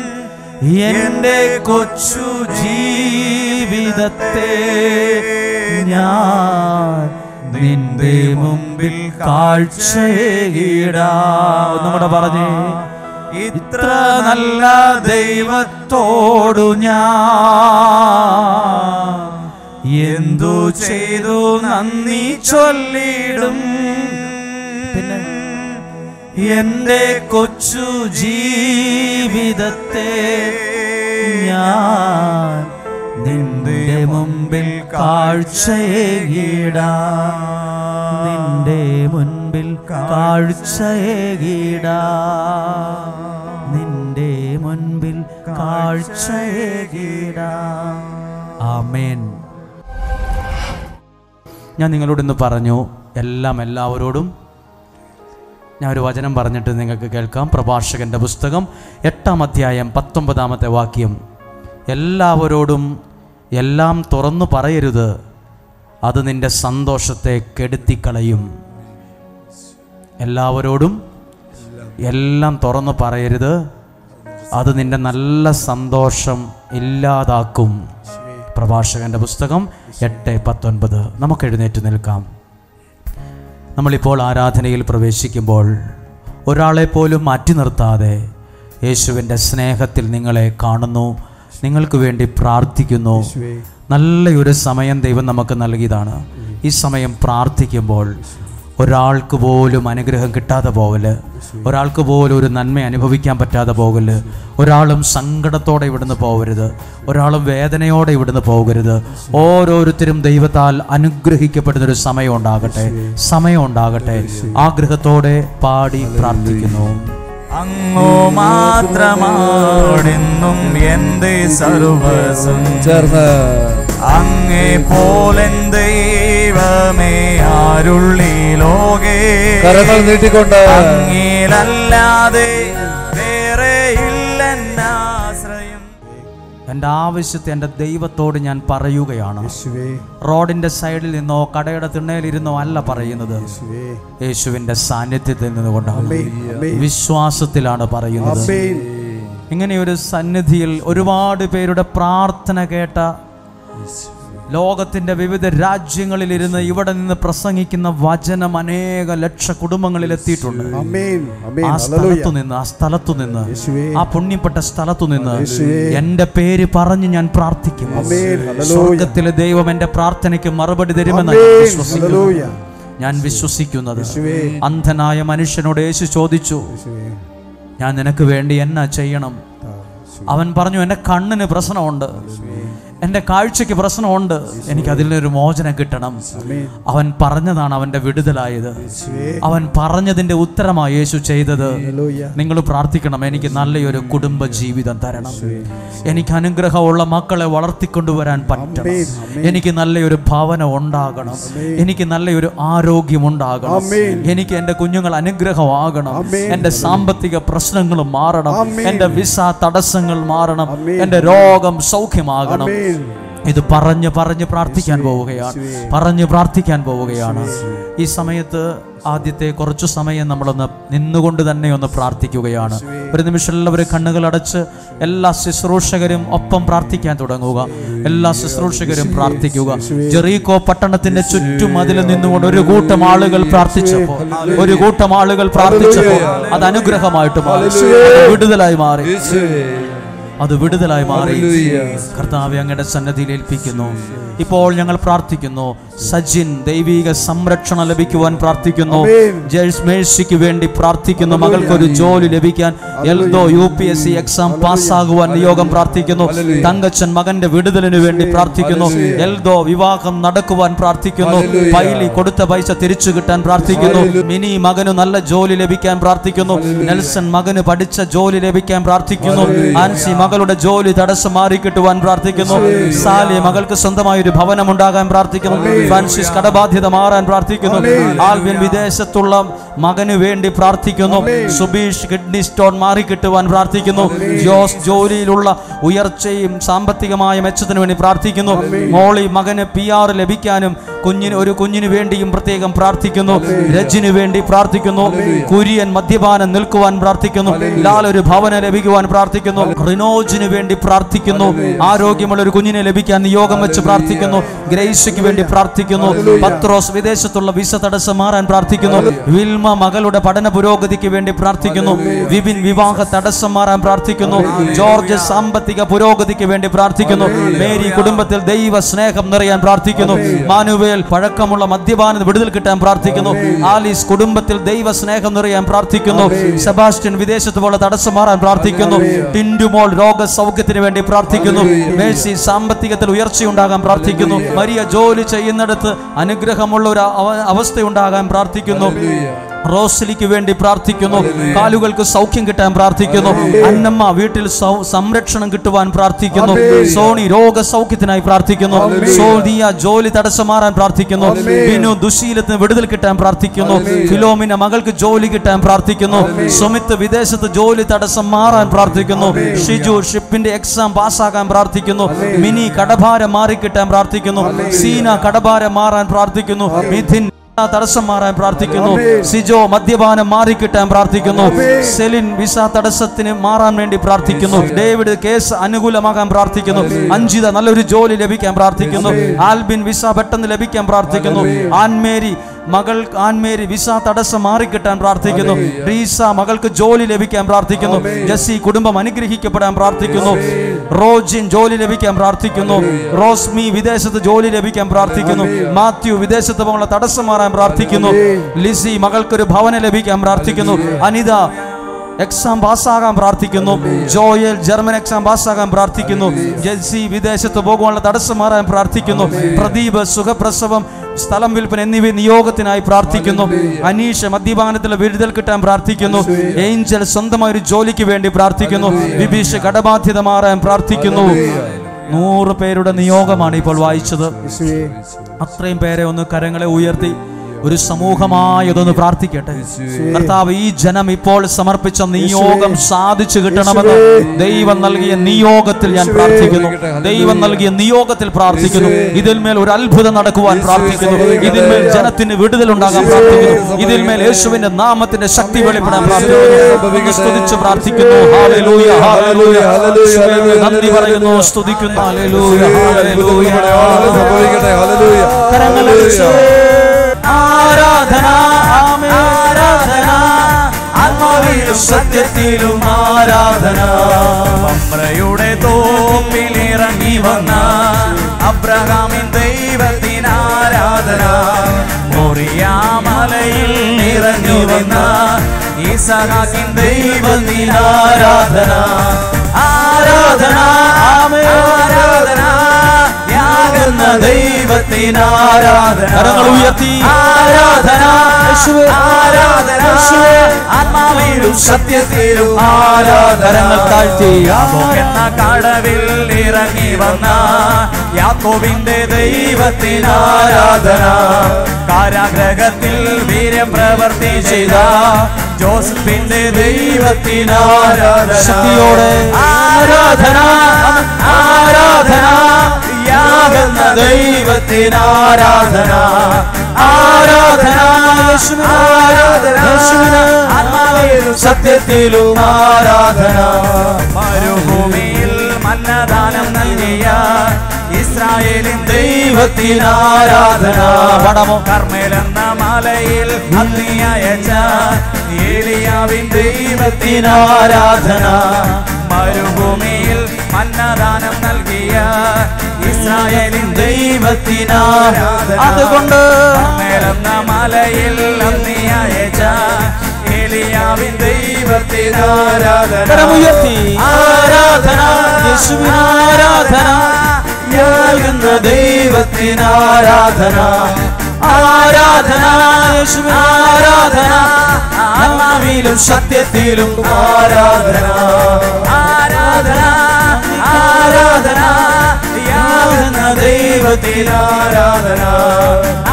Speaker 3: എൻ്റെ കൊച്ചു ജീവിതത്തെ ഞാൻ നിന്റെ മുമ്പിൽ കാഴ്ചയിടാം. നമ്മുടെ പറഞ്ഞേ, ഇത്ര നല്ല ദൈവത്തോടു ഞാൻ എന്തു ചെയ്തു നന്ദി ചൊല്ലിടും. പിന്നെ എൻ്റെ കൊച്ചു ജീവിതത്തെ ഞാൻ നിന്റെ മുമ്പിൽ കാഴ്ചയിടാം. നിന്റെ മുൻപിൽ കാഴ്ചയിടാം. നിന്റെ മുൻപിൽ കാഴ്ചയിടാം. ആമേൻ.
Speaker 1: ഞാൻ നിങ്ങളോട് ഇന്ന് പറഞ്ഞു, എല്ലാവരോടും ഞാൻ ഒരു വചനം പറഞ്ഞിട്ട് നിങ്ങൾക്ക് കേൾക്കാം. പ്രഭാഷകന്റെ പുസ്തകം 8-ാം അധ്യായം 19-ാമത്തെ വാക്യം. എല്ലാവരോടും എല്ലാം തുറന്നു പറയരുത്, അത് നിന്റെ സന്തോഷത്തെ കെടുത്തിക്കളയും. എല്ലാവരോടും എല്ലാം തുറന്നു പറയരുത്, അത് നിന്റെ നല്ല സന്തോഷം ഇല്ലാതാക്കും. പ്രഭാഷകന്റെ പുസ്തകം 8:19. നമുക്ക് എഴുന്നേറ്റ് നിൽക്കാം. നമ്മളിപ്പോൾ ആരാധനയിൽ പ്രവേശിക്കുമ്പോൾ ഒരാളെ പോലും മാറ്റി നിർത്താതെ യേശുവിൻ്റെ സ്നേഹത്തിൽ നിങ്ങളെ കാണുന്നു, നിങ്ങൾക്ക് വേണ്ടി പ്രാർത്ഥിക്കുന്നു. നല്ലൊരു സമയം ദൈവം നമുക്ക് നൽകിയതാണ്. ഈ സമയം പ്രാർത്ഥിക്കുമ്പോൾ ഒരാൾക്ക് പോലും അനുഗ്രഹം കിട്ടാതെ പോകല്, ഒരാൾക്ക് പോലും ഒരു നന്മ അനുഭവിക്കാൻ പറ്റാതെ പോകല്, ഒരാളും സങ്കടത്തോടെ ഇവിടുന്ന് പോകരുത്, ഒരാളും വേദനയോടെ ഇവിടുന്ന് പോകരുത്. ഓരോരുത്തരും ദൈവത്താൽ അനുഗ്രഹിക്കപ്പെടുന്നൊരു സമയം ഉണ്ടാകട്ടെ. ആഗ്രഹത്തോടെ പാടി പ്രാർത്ഥിക്കുന്നു.
Speaker 3: അങ്ങോ മാത്രമാണെന്നും എന്റെ സർവ്വസ്വം, അങ്ങേ പോലെൻ ദൈവമേ ആരുള്ളിൽ ലോകേ
Speaker 4: കരങ്ങൾ നീട്ടിക്കൊണ്ട്
Speaker 3: അങ്ങേലല്ലാതെ വേറെ ഇല്ലെന്നാശ്രയം.
Speaker 1: എൻ്റെ ആവശ്യത്തെ എൻ്റെ ദൈവത്തോട് ഞാൻ പറയുകയാണ്. റോഡിന്റെ സൈഡിൽ നിന്നോ കടയുടെ തിണ്ണയിലിരുന്നോ അല്ല പറയുന്നത്, യേശുവിന്റെ സാന്നിധ്യത്തിൽ നിന്നുകൊണ്ടാണ്, വിശ്വാസത്തിലാണ് പറയുന്നത്. ഇങ്ങനെയൊരു സന്നിധിയിൽ ഒരുപാട് പേരുടെ പ്രാർത്ഥന കേട്ട, ലോകത്തിന്റെ വിവിധ രാജ്യങ്ങളിൽ ഇരുന്ന് ഇവിടെ നിന്ന് പ്രസംഗിക്കുന്ന വചനം അനേക ലക്ഷ കുടുംബങ്ങളിൽ എത്തിയിട്ടുണ്ട്. ആ സ്ഥലത്തു നിന്ന് ആ പുണ്യപ്പെട്ട സ്ഥലത്തു നിന്ന് എന്റെ പേര് പറഞ്ഞ് ഞാൻ പ്രാർത്ഥിക്കും. സ്വർഗത്തിലെ ദൈവം എന്റെ പ്രാർത്ഥനയ്ക്ക് മറുപടി തരുമെന്ന് ഞാൻ വിശ്വസിക്കുന്നത്. അന്ധനായ മനുഷ്യനോട് യേശു ചോദിച്ചു, ഞാൻ നിനക്ക് വേണ്ടി എന്നാ ചെയ്യണം? അവൻ പറഞ്ഞു, എൻ്റെ കണ്ണിന് പ്രശ്നമുണ്ട്, എൻ്റെ കാഴ്ചയ്ക്ക് പ്രശ്നമുണ്ട്, എനിക്ക് അതിൽ നിന്നൊരു മോചനം കിട്ടണം. അവൻ പറഞ്ഞതാണ് അവൻ്റെ വിടുതലായത്. അവൻ പറഞ്ഞതിൻ്റെ ഉത്തരമായി യേശു ചെയ്തത്. നിങ്ങൾ പ്രാർത്ഥിക്കണം, എനിക്ക് നല്ലൊരു കുടുംബ ജീവിതം തരണം, എനിക്ക് അനുഗ്രഹമുള്ള മക്കളെ വളർത്തിക്കൊണ്ടുവരാൻ പറ്റണം, എനിക്ക് നല്ലൊരു ഭവനം ഉണ്ടാകണം, എനിക്ക് നല്ലൊരു ആരോഗ്യം ഉണ്ടാകണം, എനിക്ക് എൻ്റെ കുഞ്ഞുങ്ങൾ അനുഗ്രഹമാകണം, എൻ്റെ സാമ്പത്തിക പ്രശ്നങ്ങൾ മാറണം, എൻ്റെ വിസ തടസ്സങ്ങൾ മാറണം, എൻ്റെ രോഗം സൗഖ്യമാകണം. ഇത് പറഞ്ഞ് പ്രാർത്ഥിക്കാൻ പോവുകയാണ്. ഈ സമയത്ത് ആദ്യത്തെ കുറച്ചു സമയം നമ്മളൊന്ന് നിന്നുകൊണ്ട് തന്നെ ഒന്ന് പ്രാർത്ഥിക്കുകയാണ്. ഒരു നിമിഷം എല്ലാവരും കണ്ണുകൾ അടച്ച് എല്ലാ ശുശ്രൂഷകരും ഒപ്പം പ്രാർത്ഥിക്കാൻ തുടങ്ങുക. എല്ലാ ശുശ്രൂഷകരും പ്രാർത്ഥിക്കുക. ജെറീക്കോ പട്ടണത്തിന്റെ ചുറ്റും അതിൽ നിന്നുകൊണ്ട് ഒരു കൂട്ടം ആളുകൾ പ്രാർത്ഥിച്ചപ്പോൾ അത് അനുഗ്രഹമായിട്ട് മാറി, വിടുതലായി മാറി. കർത്താവേ, അങ്ങയുടെ സന്നിധിയിൽ ഏൽപ്പിക്കുന്നു. ഇപ്പോൾ ഞങ്ങൾ പ്രാർത്ഥിക്കുന്നു, സജിൻ ദൈവിക സംരക്ഷണം ലഭിക്കുവാൻ പ്രാർത്ഥിക്കുന്നു. മേഴ്സിക്ക് വേണ്ടി പ്രാർത്ഥിക്കുന്നു, മകൾക്കൊരു ജോലി ലഭിക്കാൻ, എൽദോ UPSC എക്സാം പാസ്സാകുവാൻ നിയോഗം പ്രാർത്ഥിക്കുന്നു. തങ്കച്ചൻ മകന്റെ വിടുതലിന് വേണ്ടി പ്രാർത്ഥിക്കുന്നു. എൽദോ വിവാഹം നടക്കുവാൻ പ്രാർത്ഥിക്കുന്നു. പൈലി കൊടുത്ത പൈസ തിരിച്ചു കിട്ടാൻ പ്രാർത്ഥിക്കുന്നു. മിനി മകന് നല്ല ജോലി ലഭിക്കാൻ പ്രാർത്ഥിക്കുന്നു. നെൽസൺ മകന് പഠിച്ച ജോലി ലഭിക്കാൻ പ്രാർത്ഥിക്കുന്നു. ആൻസി മകളുടെ ജോലി തടസ്സം മാറി കിട്ടുവാൻ പ്രാർത്ഥിക്കുന്നു. സാലി മകൾക്ക് സ്വന്തമായ ഒരു ഭവനം ഉണ്ടാകാൻ പ്രാർത്ഥിക്കുന്നു. ഫ്രാൻസിസ് കടബാധ്യത മാറാൻ പ്രാർത്ഥിക്കുന്നു. ആൽവിൻ വിദേശത്തുള്ള മകന് വേണ്ടി പ്രാർത്ഥിക്കുന്നു. സുബീഷ് കിഡ്നി സ്റ്റോൺ മാറി കിട്ടുവാൻ പ്രാർത്ഥിക്കുന്നു. ജോസ് ജോലിയിലുള്ള ഉയർച്ചയും സാമ്പത്തികമായ മെച്ചത്തിനു വേണ്ടി പ്രാർത്ഥിക്കുന്നു. മോളി മകന് PR ലഭിക്കാനും ഒരു കുഞ്ഞിന് വേണ്ടിയും പ്രത്യേകം പ്രാർത്ഥിക്കുന്നു. രജിന് വേണ്ടി പ്രാർത്ഥിക്കുന്നു. കുര്യൻ മദ്യപാനം നിൽക്കുവാൻ പ്രാർത്ഥിക്കുന്നു. ലാൽ ഒരു ഭവനം ലഭിക്കുവാൻ പ്രാർത്ഥിക്കുന്നു. റിനോജിന് വേണ്ടി പ്രാർത്ഥിക്കുന്നു. ആരോഗ്യമുള്ള ഒരു കുഞ്ഞിനെ ലഭിക്കാൻ നിയോഗം വെച്ച് പ്രാർത്ഥിക്കുന്നു. ഗ്രേസിക്ക് വേണ്ടി പ്രാർത്ഥിക്കുന്നു. പത്രോസ് വിദേശത്തുള്ള വിസ തടസ്സം മാറാൻ പ്രാർത്ഥിക്കുന്നു. വിൽമ മകളുടെ പഠന പുരോഗതിക്ക് വേണ്ടി പ്രാർത്ഥിക്കുന്നു. വിപിൻ വിവാഹ തടസ്സം മാറാൻ പ്രാർത്ഥിക്കുന്നു. ജോർജ് സാമ്പത്തിക പുരോഗതിക്ക് വേണ്ടി പ്രാർത്ഥിക്കുന്നു. മേരി കുടുംബത്തിൽ ദൈവ സ്നേഹം നിറയാൻ പ്രാർത്ഥിക്കുന്നു. മാനുവേൽ പഴക്കമുള്ള മദ്യപാന വിടുതൽ കിട്ടാൻ പ്രാർത്ഥിക്കുന്നു. ആലീസ് കുടുംബത്തിൽ ദൈവ സ്നേഹം നിറയാൻ പ്രാർത്ഥിക്കുന്നു. സെബാസ്റ്റ്യൻ വിദേശത്ത് പോലെ തടസ്സം മാറാൻ പ്രാർത്ഥിക്കുന്നു. ടിൻഡുമോൾ രോഗ സൗഖ്യത്തിന് വേണ്ടി പ്രാർത്ഥിക്കുന്നു. മേഴ്സി സാമ്പത്തികത്തിൽ ഉയർച്ചയുണ്ടാകാൻ പ്രാർത്ഥിക്കുന്നു. മരിയ ജോലി ചെയ്യുന്നിടത്ത് അനുഗ്രഹമുള്ള ഒരു അവസ്ഥയുണ്ടാകാൻ പ്രാർത്ഥിക്കുന്നു. റോസ്ലിക്ക് വേണ്ടി പ്രാർത്ഥിക്കുന്നു. കാലുകൾക്ക് സൗഖ്യം കിട്ടാൻ പ്രാർത്ഥിക്കുന്നു. അന്നമ്മ വീട്ടിൽ സംരക്ഷണം കിട്ടുവാൻ പ്രാർത്ഥിക്കുന്നു. സോണി രോഗസൗഖ്യത്തിനായി പ്രാർത്ഥിക്കുന്നു. സോദിയ ജോലി തടസ്സം മാറാൻ പ്രാർത്ഥിക്കുന്നു. ബിനു ദുശീലത്തിന് വിടുതൽ കിട്ടാൻ പ്രാർത്ഥിക്കുന്നു. ഫിലോമിന മകൾക്ക് ജോലി കിട്ടാൻ പ്രാർത്ഥിക്കുന്നു. സുമിത്ത് വിദേശത്ത് ജോലി തടസ്സം മാറാൻ പ്രാർത്ഥിക്കുന്നു. ഷിജു ഷിപ്പിന്റെ എക്സാം പാസ്സാകാൻ പ്രാർത്ഥിക്കുന്നു. മിനി കടഭാരം മാറിക്കിട്ടാൻ പ്രാർത്ഥിക്കുന്നു. സീന കടഭാരം മാറാൻ പ്രാർത്ഥിക്കുന്നു. മിഥിൻ തടസ്സം മാറാൻ പ്രാർത്ഥിക്കുന്നു. സിജോ മദ്യപാനം മാറിക്കിട്ടാൻ പ്രാർത്ഥിക്കുന്നു. സെലിൻ വിസ തടസ്സത്തിന് മാറാൻ വേണ്ടി പ്രാർത്ഥിക്കുന്നു. ഡേവിഡ് കേസ് അനുകൂലമാകാൻ പ്രാർത്ഥിക്കുന്നു. അഞ്ജിത നല്ലൊരു ജോലി ലഭിക്കാൻ പ്രാർത്ഥിക്കുന്നു. ആൽബിൻ വിസ പെട്ടെന്ന് ലഭിക്കാൻ പ്രാർത്ഥിക്കുന്നു. ആൻമേരി വിസ തടസ്സം മാറിക്കിട്ടാൻ പ്രാർത്ഥിക്കുന്നു. റീസ മകൾക്ക് ജോലി ലഭിക്കാൻ പ്രാർത്ഥിക്കുന്നു. ജസി കുടുംബം അനുഗ്രഹിക്കപ്പെടാൻ പ്രാർത്ഥിക്കുന്നു. റോജിൻ ജോലി ലഭിക്കാൻ പ്രാർത്ഥിക്കുന്നു. റോസ്മി വിദേശത്ത് ജോലി ലഭിക്കാൻ പ്രാർത്ഥിക്കുന്നു. മാത്യു വിദേശത്ത് പോകുന്ന തടസ്സം മാറാൻ പ്രാർത്ഥിക്കുന്നു. ലിസി മകൾക്കൊരു ഭവനം ലഭിക്കാൻ പ്രാർത്ഥിക്കുന്നു. അനിത എക്സാം പാസ്സാകാൻ പ്രാർത്ഥിക്കുന്നു. ജോയൽ ജർമ്മൻ എക്സാം പാസ്സാകാൻ പ്രാർത്ഥിക്കുന്നു. ജെൽസി വിദേശത്ത് പോകുവാനുള്ള തടസ്സം മാറാൻ പ്രാർത്ഥിക്കുന്നു. പ്രദീപ് സുഖപ്രസവം സ്ഥലം വിൽപ്പന എന്നിവ നിയോഗത്തിനായി പ്രാർത്ഥിക്കുന്നു. അനീഷ് മദ്യപാനത്തിലെ വിടുതൽ കിട്ടാൻ പ്രാർത്ഥിക്കുന്നു. ഏഞ്ചൽ സ്വന്തമായ ഒരു ജോലിക്ക് വേണ്ടി പ്രാർത്ഥിക്കുന്നു. വിഭീഷ് കടബാധ്യത മാറാൻ പ്രാർത്ഥിക്കുന്നു. 100 പേരുടെ നിയോഗമാണ് ഇപ്പോൾ വായിച്ചത്. അത്രയും പേരെ ഒന്ന് കരങ്ങളെ ഉയർത്തി ഒരു സമൂഹമായതൊന്ന് പ്രാർത്ഥിക്കട്ടെ. കർത്താവ്, ഈ ജനം ഇപ്പോൾ സമർപ്പിച്ച നിയോഗം സാധിച്ചു കിട്ടണമെന്ന് ദൈവം നൽകിയ നിയോഗത്തിൽ ഞാൻ പ്രാർത്ഥിക്കുന്നു. ദൈവം നൽകിയ നിയോഗത്തിൽ പ്രാർത്ഥിക്കുന്നു. ഇതിന്മേൽ ഒരു അത്ഭുതം നടക്കുവാൻ പ്രാർത്ഥിക്കുന്നു. ഇതിന്മേൽ ജനത്തിന് വിടുതലുണ്ടാകാൻ പ്രാർത്ഥിക്കുന്നു. ഇതിന്മേൽ യേശുവിന്റെ നാമത്തിന്റെ ശക്തി വെളിപ്പെടാൻ പ്രാർത്ഥിക്കുന്നു. സ്തുതിച്ച് പ്രാർത്ഥിക്കുന്നു. Hallelujah, hallelujah. നന്ദി പറയുന്നു, സ്തുതിക്കുന്നു. Hallelujah, hallelujah. കരങ്ങളടിച്ച് ആരാധന, ആരാധന, ആത്മാവിലും സത്യത്തിലും ആരാധന.
Speaker 3: മമ്രയുടെ തോപ്പിലിറങ്ങി വന്ന അബ്രഹാമിൻ ദൈവത്തിന് ആരാധന. മോറിയാമലയിൽ ഇറങ്ങി വന്ന ഈസഹാക്കിൻ ദൈവത്തിന് ആരാധന. ആരാധന, ആരാധന, യാകുന്ന ദൈവത്തിന് ആരാധന.
Speaker 1: കരങ്ങൾ ഉയർത്തി
Speaker 3: ആരാധന, ആരാധന, ആത്മാവിലും സത്യത്തിലും ആരാധന.
Speaker 1: താഴ്ത്തി
Speaker 3: എന്ന കടവിൽ ഇറങ്ങി വന്ന യാക്കോബിന്റെ ദൈവത്തിന് ആരാധന. കാരാഗ്രഹത്തിൽ വീര്യപ്രവൃത്തി ചെയ്ത ജോസഫിന്റെ ദൈവത്തിന് ആരാധന.
Speaker 1: ശക്തിയോടെ
Speaker 3: ആരാധന, ആരാധന, യാകുന്ന ദൈവത്തിന് ആരാധന. ആരാധന, ആരാധന, ആത്മാവിലും സത്യത്തിലും ആരാധന. മരുഭൂമിയിൽ മന്നദാനം നൽകിയ ഇസ്രായേലിൻ ദൈവത്തിന് ആരാധന. കർമ്മേൽ എന്ന മലയിൽ അഗ്നി അയച്ച ഏലിയാവിൻ ദൈവത്തിന് ആരാധന. മരുഭൂമിയിൽ മന്നദാനം നൽകിയ ഇസ്രായേലിൻ ദൈവത്തിന് ആരാധന.
Speaker 1: അതുകൊണ്ട്
Speaker 3: കർമ്മേൽ എന്ന മലയിൽ അഗ്നി അയച്ച ഏലിയാവിൻ ദൈവത്തിന് ആരാധന.
Speaker 1: കരമുയർത്തി
Speaker 3: ആരാധന,
Speaker 1: യേശുവിന് ആരാധന.
Speaker 3: യാകുന്ന ദൈവത്തിന് ആരാധന. ആരാധന, യേശുവിന് ആരാധന. ആത്മാവിലും സത്യത്തിലും ആരാധന. ആരാധന, ആരാധന, യാകുന്ന ദൈവത്തിന് ആരാധന.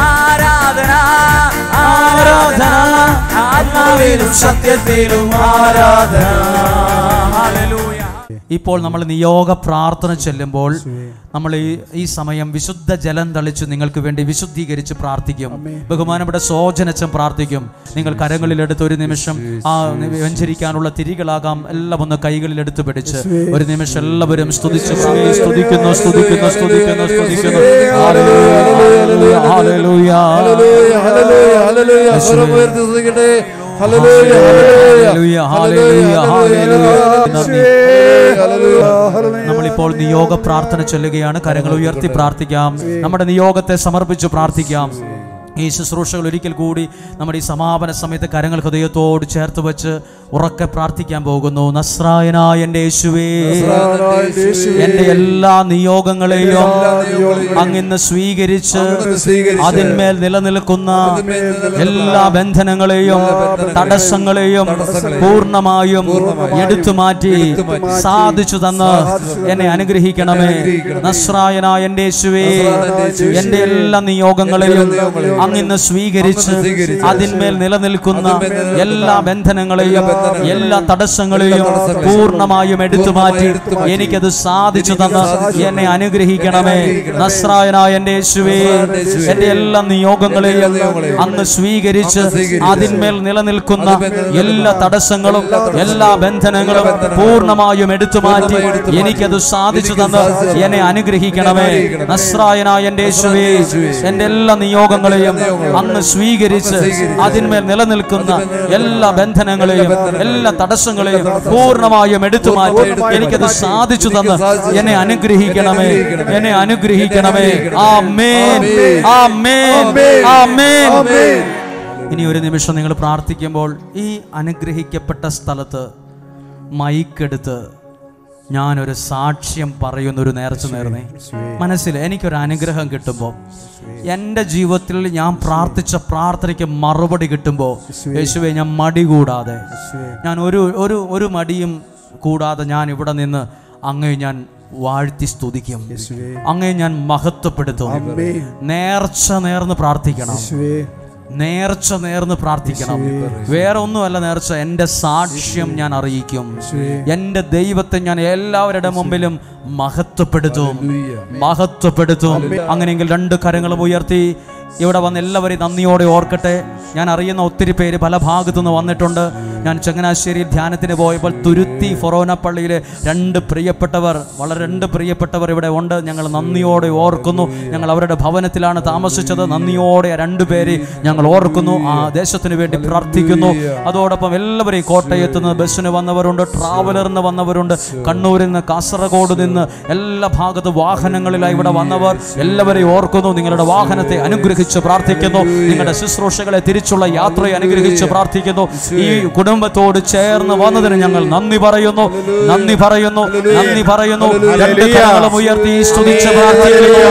Speaker 3: ആരാധന, ആരാധന, ആത്മാവിലും സത്യത്തിലും ആരാധന. ഹല്ലേലൂയ.
Speaker 1: ഇപ്പോൾ നമ്മൾ നിയോഗ പ്രാർത്ഥന ചെല്ലുമ്പോൾ നമ്മൾ ഈ സമയം വിശുദ്ധ ജലം തളിച്ച് നിങ്ങൾക്ക് വേണ്ടി വിശുദ്ധീകരിച്ച് പ്രാർത്ഥിക്കും. ബഹുമാനപ്പെട്ട സോജനച്ചൻ പ്രാർത്ഥിക്കും. നിങ്ങൾ കരങ്ങളിലെടുത്ത് ഒരു നിമിഷം ആ വ്യഞ്ചരിക്കാനുള്ള തിരികളാകാം എല്ലാം ഒന്ന് കൈകളിലെടുത്ത് പിടിച്ച് ഒരു നിമിഷം എല്ലാവരും സ്തുതിച്ച് സ്തുതിക്കുന്നു, സ്തുതിക്കുന്നു, സ്തുതിക്കുന്നു, സ്തുതിക്കുന്നു. ഹല്ലേലൂയ, ഹല്ലേലൂയ, നമ്മളിപ്പോൾ നിയോഗ പ്രാർത്ഥന ചൊല്ലുകയാണ്. കരങ്ങൾ ഉയർത്തി പ്രാർത്ഥിക്കാം. നമ്മുടെ നിയോഗത്തെ സമർപ്പിച്ച് പ്രാർത്ഥിക്കാം. ഈ ശുശ്രൂഷകൾ ഒരിക്കൽ കൂടി നമ്മുടെ ഈ സമാപന സമയത്ത് കരങ്ങൾ ഹൃദയത്തോട് ചേർത്ത് വെച്ച് ഉറക്കെ പ്രാർത്ഥിക്കാൻ പോകുന്നു. നസ്രായനായ എൻ്റെ യേശുവേ, എൻ്റെ എല്ലാ നിയോഗങ്ങളെയും അങ്ങിന്ന് സ്വീകരിച്ച് അതിന്മേൽ നിലനിൽക്കുന്ന എല്ലാ ബന്ധനങ്ങളെയും തടസ്സങ്ങളെയും പൂർണ്ണമായും എടുത്തു മാറ്റി സാധിച്ചു തന്ന് എന്നെ അനുഗ്രഹിക്കണമേ. നസ്രായനായ എൻ്റെ യേശുവേ, എൻ്റെ എല്ലാ നിയോഗങ്ങളെയും അങ്ങിന്ന് സ്വീകരിച്ച് അതിന്മേൽ നിലനിൽക്കുന്ന എല്ലാ ബന്ധനങ്ങളെയും എല്ലാ തടസ്സങ്ങളെയും പൂർണ്ണമായും എടുത്തു മാറ്റി എനിക്കത് സാധിച്ചു തന്ന് എന്നെ അനുഗ്രഹിക്കണമേ. നസ്രായനായ എൻ്റെ യേശുവേ, എൻ്റെ എല്ലാ നിയോഗങ്ങളെയും അങ്ങ് സ്വീകരിച്ച് അതിന്മേൽ നിലനിൽക്കുന്ന എല്ലാ തടസ്സങ്ങളും എല്ലാ ബന്ധനങ്ങളും പൂർണ്ണമായും എടുത്തു മാറ്റി എനിക്കത് സാധിച്ചു തന്ന് എന്നെ അനുഗ്രഹിക്കണമേ. നസ്രായനായ എൻ്റെ യേശുവേ, എൻ്റെ എല്ലാ നിയോഗങ്ങളെയും അങ്ങ് സ്വീകരിച്ച് അതിന്മേൽ നിലനിൽക്കുന്ന എല്ലാ ബന്ധനങ്ങളെയും എല്ലാ തടസ്സങ്ങളെയും പൂർണ്ണമായും എടുത്തു മാറ്റി എനിക്കത് സാധിച്ചു തന്ന് എന്നെ അനുഗ്രഹിക്കണമേ, എന്നെ അനുഗ്രഹിക്കണമേ. ആമേൻ, ആമേൻ, ആമേൻ. ഇനി ഒരു നിമിഷം നിങ്ങൾ പ്രാർത്ഥിക്കുമ്പോൾ ഈ അനുഗ്രഹിക്കപ്പെട്ട സ്ഥലത്ത് മൈക്കെടുത്ത് ഞാനൊരു സാക്ഷ്യം പറയുന്നൊരു നേർച്ച നേർന്നേ. മനസ്സിൽ എനിക്കൊരു അനുഗ്രഹം കിട്ടുമ്പോൾ, എൻ്റെ ജീവിതത്തിൽ ഞാൻ പ്രാർത്ഥിച്ച പ്രാർത്ഥനയ്ക്ക് മറുപടി കിട്ടുമ്പോൾ, യേശുവേ, ഞാൻ മടി കൂടാതെ, ഞാൻ ഒരു മടിയും കൂടാതെ ഞാൻ ഇവിടെ നിന്ന് അങ്ങേ ഞാൻ വാഴ്ത്തി സ്തുതിക്കും, അങ്ങേ ഞാൻ മഹത്വപ്പെടുത്തും. നേർച്ച നേർന്ന് പ്രാർത്ഥിക്കണം. നേർച്ച നേർന്ന് പ്രാർത്ഥിക്കണം. വേറെ ഒന്നുമല്ല നേർച്ച, എൻ്റെ സാക്ഷ്യം ഞാൻ അറിയിക്കും, എൻ്റെ ദൈവത്തെ ഞാൻ എല്ലാവരുടെ മുമ്പിലും മഹത്വപ്പെടുത്തും. അങ്ങനെയെങ്കിൽ 2 കരങ്ങളും ഉയർത്തി ഇവിടെ വന്ന് എല്ലാവരെയും നന്ദിയോടെ ഓർക്കട്ടെ. ഞാൻ അറിയുന്ന ഒത്തിരി പേര് പല ഭാഗത്തുനിന്ന് വന്നിട്ടുണ്ട്. ഞാൻ ചങ്ങനാശ്ശേരി ധ്യാനത്തിന് പോയപ്പോൾ തുരുത്തി ഫൊറോന പള്ളിയിലെ 2 പ്രിയപ്പെട്ടവർ ഇവിടെ ഉണ്ട്. ഞങ്ങൾ നന്ദിയോടെ ഓർക്കുന്നു. ഞങ്ങൾ അവരുടെ ഭവനത്തിലാണ് താമസിച്ചത്. നന്ദിയോടെ 2 പേരെ ഞങ്ങൾ ഓർക്കുന്നു. ആ ദേശത്തിന് വേണ്ടി പ്രാർത്ഥിക്കുന്നു. അതോടൊപ്പം എല്ലാവരെയും കോട്ടയത്ത് നിന്ന് ബസ്സിന് വന്നവരുണ്ട്, ട്രാവലറിന് വന്നവരുണ്ട്, കണ്ണൂരിൽ നിന്ന്, കാസർഗോഡ് നിന്ന്, എല്ലാ ഭാഗത്ത് വാഹനങ്ങളിലായി ഇവിടെ വന്നവർ എല്ലാവരെയും ഓർക്കുന്നു. നിങ്ങളുടെ വാഹനത്തെ അനുഗ്രഹിച്ച് പ്രാർത്ഥിക്കുന്നു. നിങ്ങളുടെ ശുശ്രൂഷകളെ തിരിച്ചുള്ള യാത്രയെ അനുഗ്രഹിച്ച് പ്രാർത്ഥിക്കുന്നു. ഈ കുടുംബത്തോട് ചേർന്ന് വന്നതിന് ഞങ്ങൾ നന്ദി പറയുന്നു. 2 കരങ്ങളും ഉയർത്തി സ്തുതിച്ച് പ്രാർത്ഥിക്കുന്നു.